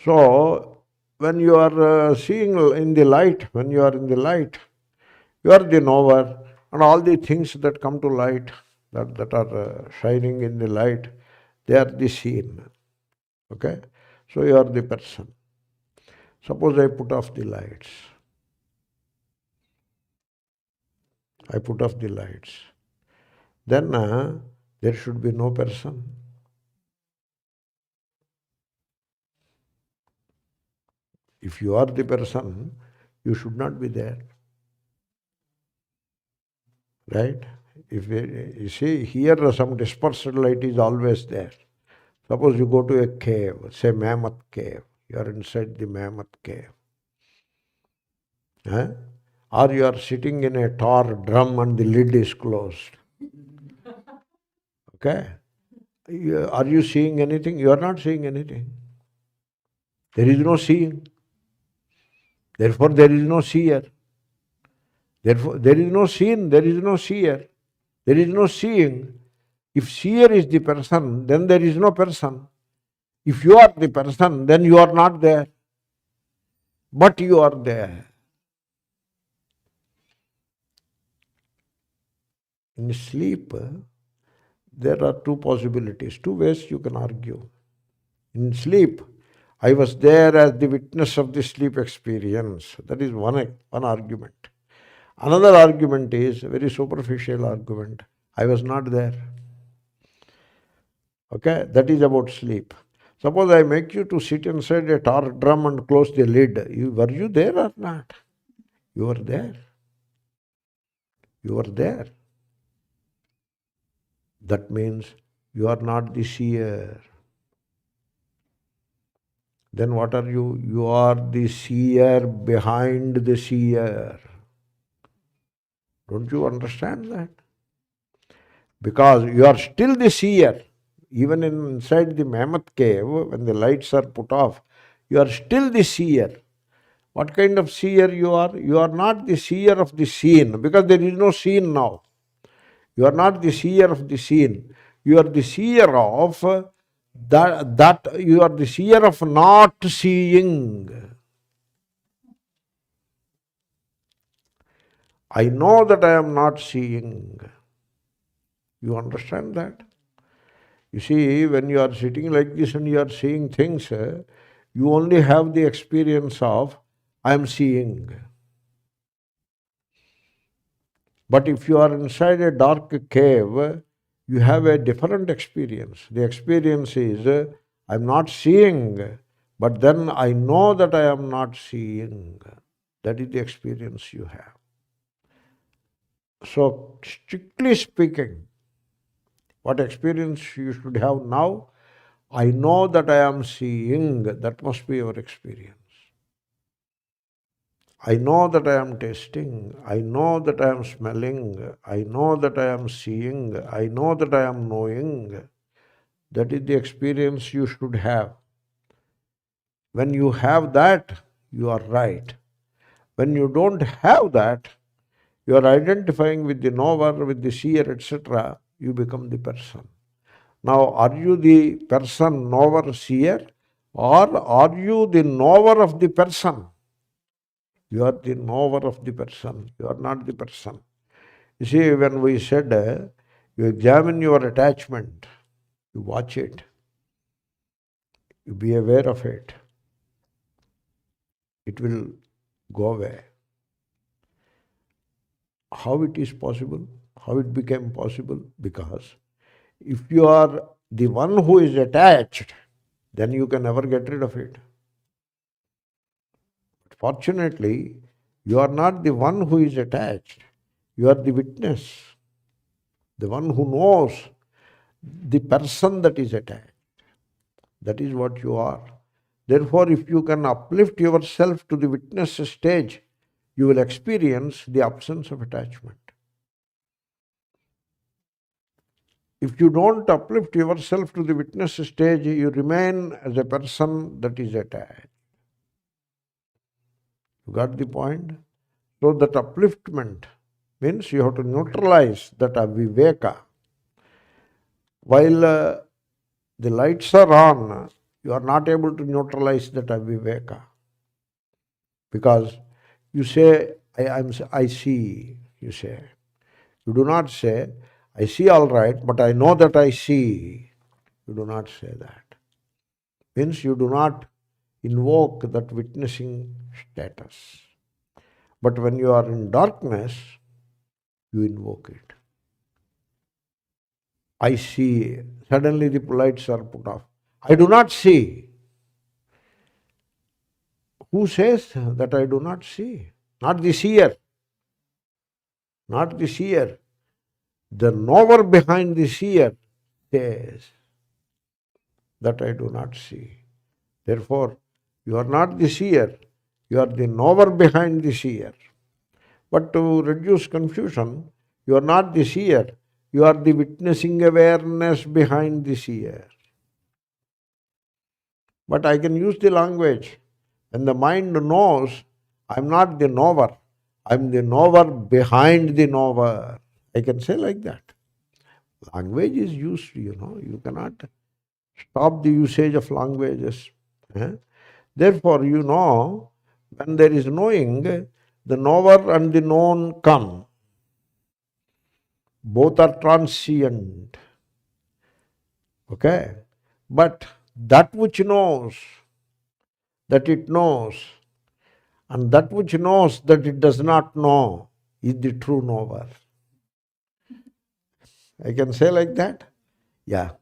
So, when you are seeing in the light, when you are in the light, you are the knower, and all the things that come to light, that are shining in the light, they are the seen. Okay? So you are the person. Suppose I put off the lights. I put off the lights. Then there should be no person. If you are the person, you should not be there. Right? You see, here some dispersed light is always there. Suppose you go to a cave, say Mammoth Cave. You are inside the Mammoth Cave. Or you are sitting in a tar drum and the lid is closed. Okay? Are you seeing anything? You are not seeing anything. There is no seeing. Therefore, there is no seer. Therefore, there is no seen, there is no seer. There is no seeing. If seer is the person, then there is no person. If you are the person, then you are not there. But you are there. In sleep, there are two possibilities, two ways you can argue. In sleep, I was there as the witness of the sleep experience. That is one argument. Another argument is a very superficial argument. I was not there. Okay, that is about sleep. Suppose I make you to sit inside a tar drum and close the lid. Were you there or not? You were there. You were there. That means you are not the seer. Then what are you? You are the seer behind the seer. Don't you understand that? Because you are still the seer. Even inside the Mammoth Cave, when the lights are put off, you are still the seer. What kind of seer you are? You are not the seer of the scene, because there is no scene now. You are not the seer of the scene. You are the seer of that you are the seer of not seeing. I know that I am not seeing. You understand that? You see, when you are sitting like this and you are seeing things, you only have the experience of, I am seeing. But if you are inside a dark cave, you have a different experience. The experience is, I am not seeing, but then I know that I am not seeing. That is the experience you have. So, strictly speaking, what experience you should have now? I know that I am seeing. That must be your experience. I know that I am tasting. I know that I am smelling. I know that I am seeing. I know that I am knowing. That is the experience you should have. When you have that, you are right. When you don't have that, you are identifying with the knower, with the seer, etc., you become the person. Now, are you the person, knower, seer, or are you the knower of the person? You are the knower of the person. You are not the person. You see, when we said, you examine your attachment, you watch it, you be aware of it, it will go away. How it is possible? How it became possible? Because if you are the one who is attached, then you can never get rid of it. Fortunately, you are not the one who is attached. You are the witness, the one who knows the person that is attached. That is what you are. Therefore, if you can uplift yourself to the witness stage, you will experience the absence of attachment. If you don't uplift yourself to the witness stage, you remain as a person that is attached. You got the point? So that upliftment means you have to neutralize that aviveka. While the lights are on, you are not able to neutralize that aviveka. Because you say, I see, you say. You do not say, I see all right, but I know that I see. You do not say that. Means you do not invoke that witnessing status. But when you are in darkness, you invoke it. I see. Suddenly the lights are put off. I do not see. Who says that I do not see? Not the seer. Not the seer. The knower behind the seer says, that I do not see. Therefore, you are not the seer, you are the knower behind the seer. But to reduce confusion, you are not the seer, you are the witnessing awareness behind the seer. But I can use the language. When the mind knows, I am not the knower, I am the knower behind the knower. I can say like that. Language is used, you cannot stop the usage of languages. Therefore, when there is knowing, the knower and the known come. Both are transient. Okay? But that which knows, that it knows, and that which knows that it does not know is the true knower. I can say like that? Yeah.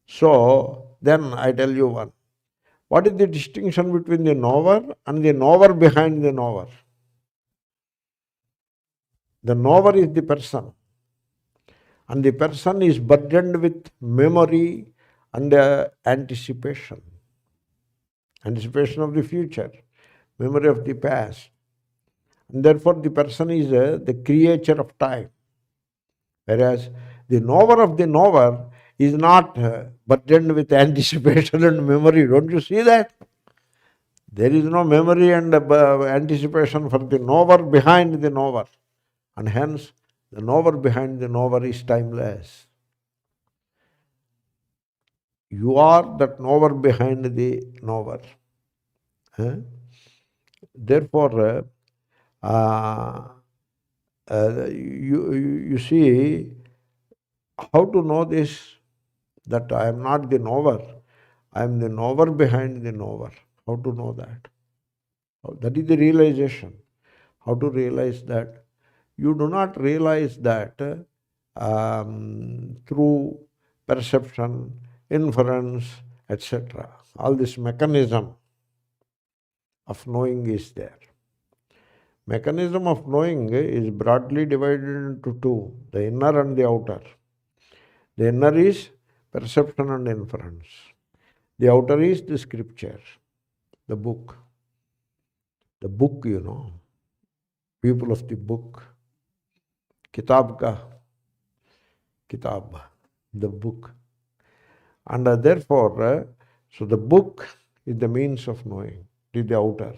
So, then I tell you one. What is the distinction between the knower and the knower behind the knower? The knower is the person, and the person is burdened with memory and anticipation. Anticipation of the future, memory of the past. And therefore the person is the creature of time. Whereas the knower of the knower is not burdened with anticipation and memory. Don't you see that? There is no memory and anticipation for the knower behind the knower. And hence, the knower behind the knower is timeless. You are that knower behind the knower. Therefore, you see, how to know this? That I am not the knower, I am the knower behind the knower. How to know that? That is the realization. How to realize that? You do not realize that through perception, inference, etc. All this mechanism of knowing is there. Mechanism of knowing is broadly divided into two, the inner and the outer. The inner is perception and inference. The outer is the scripture, the book. The book, people of the book. Kitab ka, kitab, the book. And therefore, so the book is the means of knowing, it is the outer.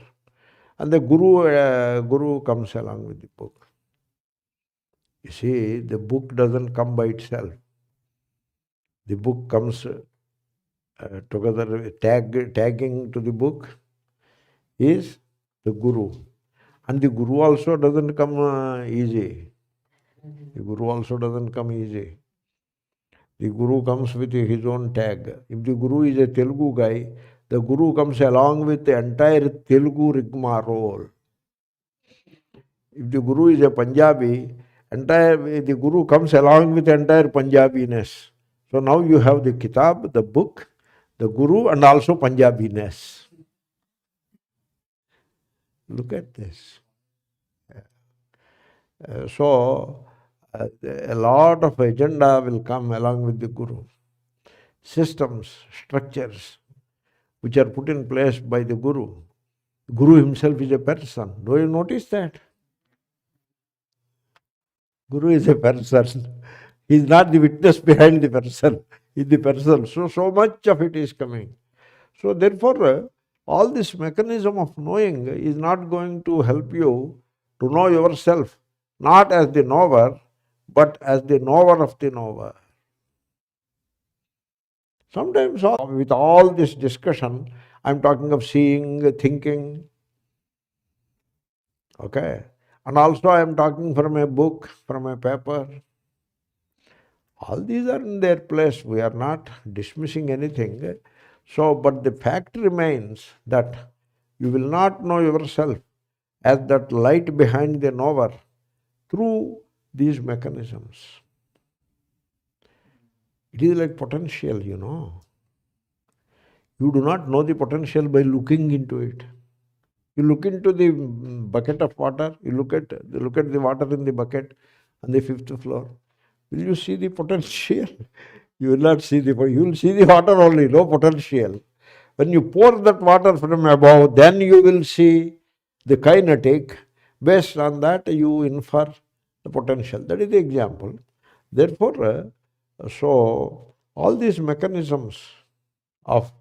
And the guru comes along with the book. You see, the book doesn't come by itself. The book comes together, tagging to the book is the guru. And the guru also doesn't come easy. The guru also doesn't come easy. The guru comes with his own tag. If the guru is a Telugu guy, the guru comes along with the entire Telugu rigmarole. If the guru is a Punjabi, the guru comes along with the entire Punjabiness. So now you have the kitab, the book, the guru, and also Punjabiness. Look at this. So a lot of agenda will come along with the guru. Systems, structures, which are put in place by the guru. The guru himself is a person. Do you notice that? Guru is a person. He is not the witness behind the person. He is the person. So much of it is coming. So therefore, all this mechanism of knowing is not going to help you to know yourself, not as the knower, but as the knower of the knower. Sometimes with all this discussion, I am talking of seeing, thinking. Okay. And also I am talking from a book, from a paper. All these are in their place. We are not dismissing anything. So, but the fact remains that you will not know yourself as that light behind the knower through these mechanisms. It is like potential, You do not know the potential by looking into it. You look into the bucket of water, you look at the water in the bucket on the 5th floor. Will you see the potential? You will not see you will see the water only, no potential. When you pour that water from above, then you will see the kinetic. Based on that, you infer the potential. That is the example. Therefore, so all these mechanisms of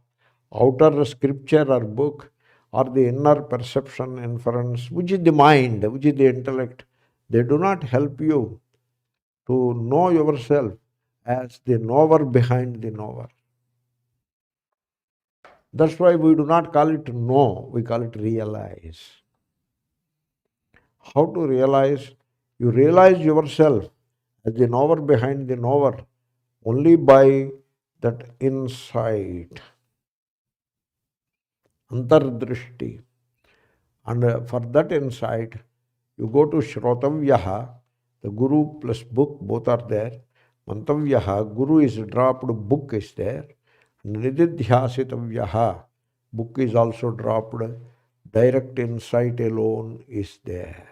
outer scripture or book or the inner perception, inference, which is the mind, which is the intellect, they do not help you to know yourself as the knower behind the knower. That's why we do not call it know, we call it realize. How to realize? You realize yourself as the knower behind the knower only by that insight, antardrishti. And for that insight, you go to Shrotavyaha, the Guru plus book, both are there. Mantavyaha, Guru is dropped, book is there. Nididhyasitavyaha, book is also dropped, direct insight alone is there.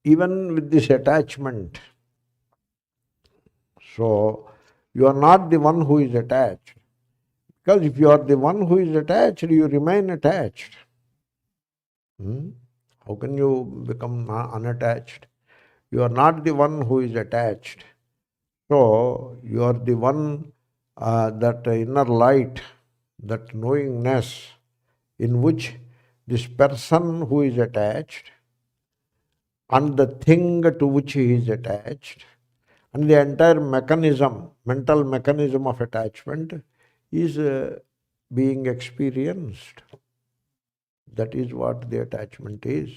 Even with this attachment, so you are not the one who is attached. Because if you are the one who is attached, you remain attached. How can you become unattached? You are not the one who is attached. So you are the one, that inner light, that knowingness in which this person who is attached and the thing to which he is attached and the entire mechanism, mental mechanism of attachment is being experienced. That is what the attachment is.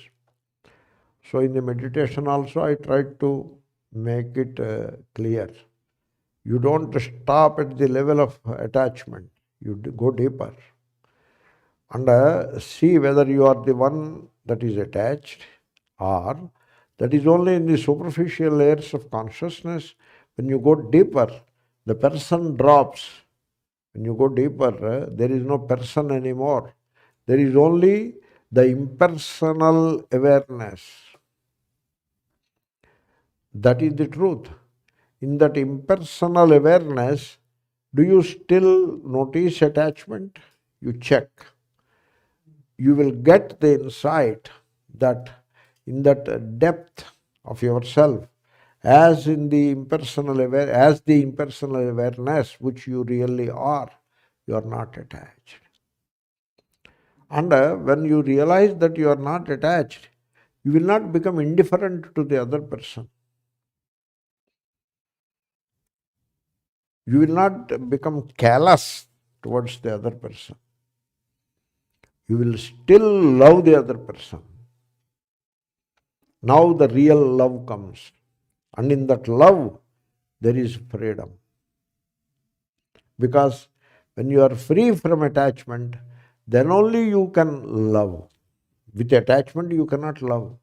So in the meditation also I tried to make it clear. You don't stop at the level of attachment. You go deeper and see whether you are the one that is attached or that is only in the superficial layers of consciousness. When you go deeper, the person drops. When you go deeper, there is no person anymore. There is only the impersonal awareness. That is the truth. In that impersonal awareness, do you still notice attachment? You check. You will get the insight that in that depth of yourself, as in the impersonal awareness which you really are, you are not attached. And when you realize that you are not attached, you will not become indifferent to the other person. You will not become callous towards the other person. You will still love the other person. Now the real love comes. And in that love, there is freedom. Because when you are free from attachment, then only you can love. With attachment, you cannot love.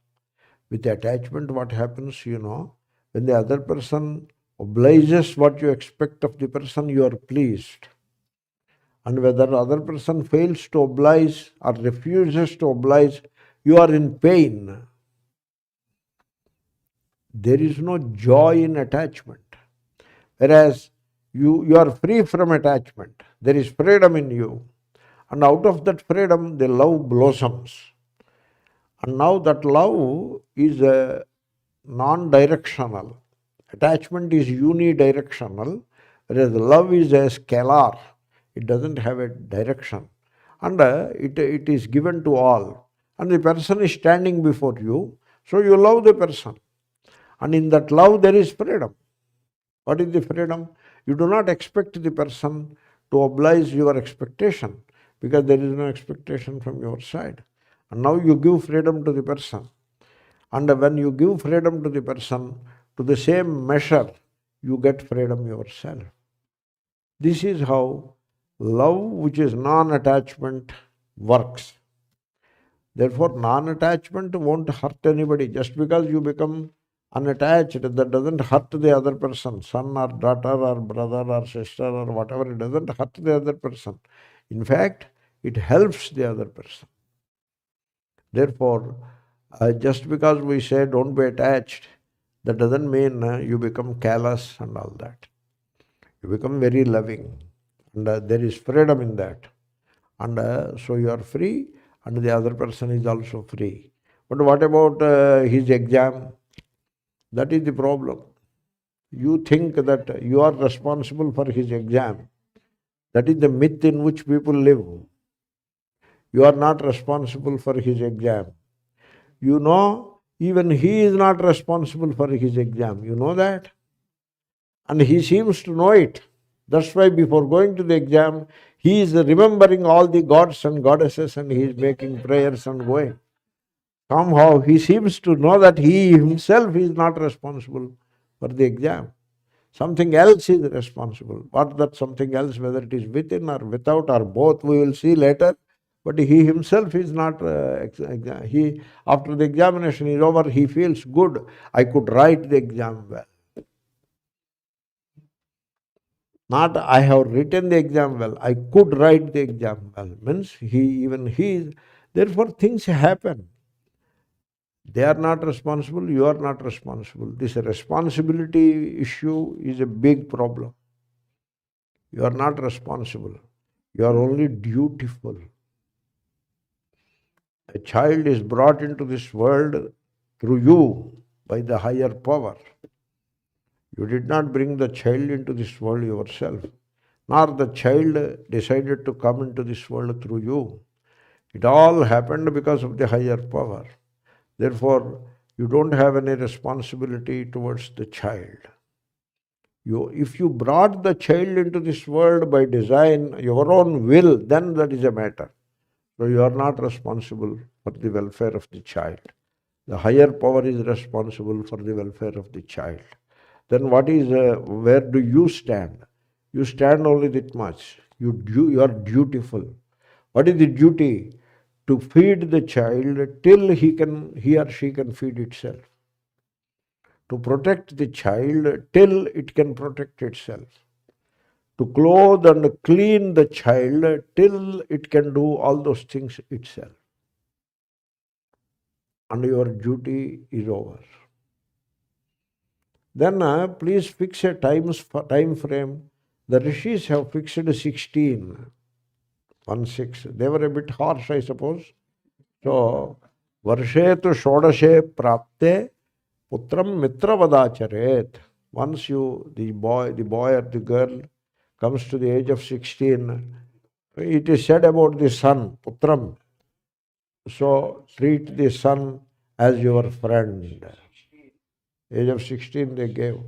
With attachment, what happens, when the other person obliges what you expect of the person, you are pleased. And whether the other person fails to oblige or refuses to oblige, you are in pain. There is no joy in attachment. Whereas you are free from attachment. There is freedom in you. And out of that freedom, the love blossoms. And now that love is non-directional. Attachment is unidirectional, whereas love is a scalar. It doesn't have a direction. And it is given to all. And the person is standing before you, so you love the person. And in that love there is freedom. What is the freedom? You do not expect the person to oblige your expectation, because there is no expectation from your side. And now you give freedom to the person. And when you give freedom to the person, to the same measure, you get freedom yourself. This is how love, which is non-attachment, works. Therefore, non-attachment won't hurt anybody. Just because you become unattached, that doesn't hurt the other person, son or daughter or brother or sister or whatever. It doesn't hurt the other person. In fact, it helps the other person. Therefore, just because we say don't be attached, That doesn't mean you become callous and all that. You become very loving, and there is freedom in that. And so you are free, and the other person is also free. But what about his exam? That is the problem. You think that you are responsible for his exam. That is the myth in which people live. You are not responsible for his exam. You know, even he is not responsible for his exam. You know that? And he seems to know it. That's why before going to the exam, he is remembering all the gods and goddesses and he is making prayers and going. Somehow he seems to know that he himself is not responsible for the exam. Something else is responsible. What that something else, whether it is within or without or both, we will see later. But he himself is not, he after the examination is over, he feels good. I could write the exam well. Not I have written the exam well, I could write the exam well. Means he is, therefore things happen. They are not responsible, you are not responsible. This responsibility issue is a big problem. You are not responsible. You are only dutiful. A child is brought into this world through you by the higher power. You did not bring the child into this world yourself, nor the child decided to come into this world through you. It all happened because of the higher power. Therefore, you don't have any responsibility towards the child. If you brought the child into this world by design, your own will, then that is a matter. So you are not responsible for the welfare of the child. The higher power is responsible for the welfare of the child. Then where do you stand? You stand only that much. You are dutiful. What is the duty? To feed the child till he or she can feed itself. To protect the child till it can protect itself. To clothe and clean the child till it can do all those things itself. And your duty is over. Then please fix a time frame. The rishis have fixed 16. 1-6. They were a bit harsh, I suppose. So, varshe tu shodashe prapte putram mitravadacharet. Once the boy or the girl comes to the age of 16, it is said about the son, putram. So, treat the son as your friend. Age of 16 they gave.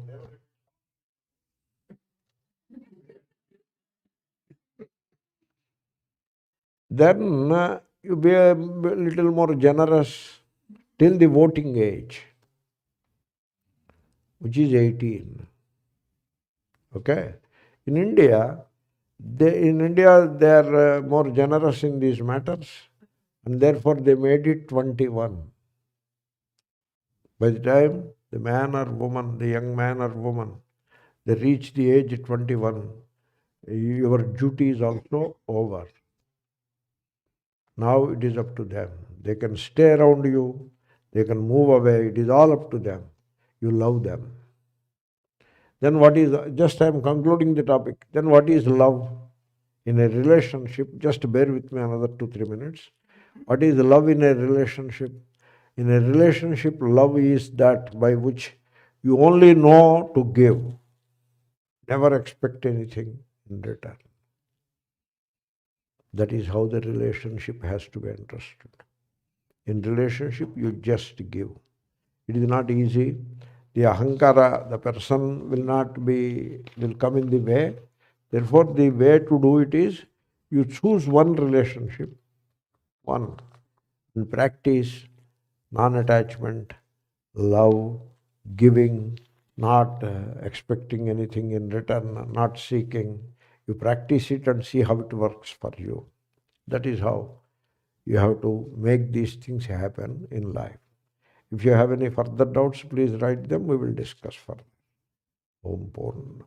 Then you be a little more generous till the voting age, which is 18. Okay? In India, they are more generous in these matters, and therefore they made it 21. By the time the man or woman, the young man or woman, they reach the age of 21, your duty is also over. Now it is up to them. They can stay around you, they can move away, it is all up to them. You love them. Then just I am concluding the topic, then what is love in a relationship? Just bear with me another 2-3 minutes. What is love in a relationship? In a relationship, love is that by which you only know to give. Never expect anything in return. That is how the relationship has to be understood. In relationship, you just give. It is not easy. The ahankara, the person will come in the way. Therefore, the way to do it is, you choose one relationship, and practice non-attachment, love, giving, not expecting anything in return, not seeking. You practice it and see how it works for you. That is how you have to make these things happen in life. If you have any further doubts, please write them. We will discuss further. Om Purna.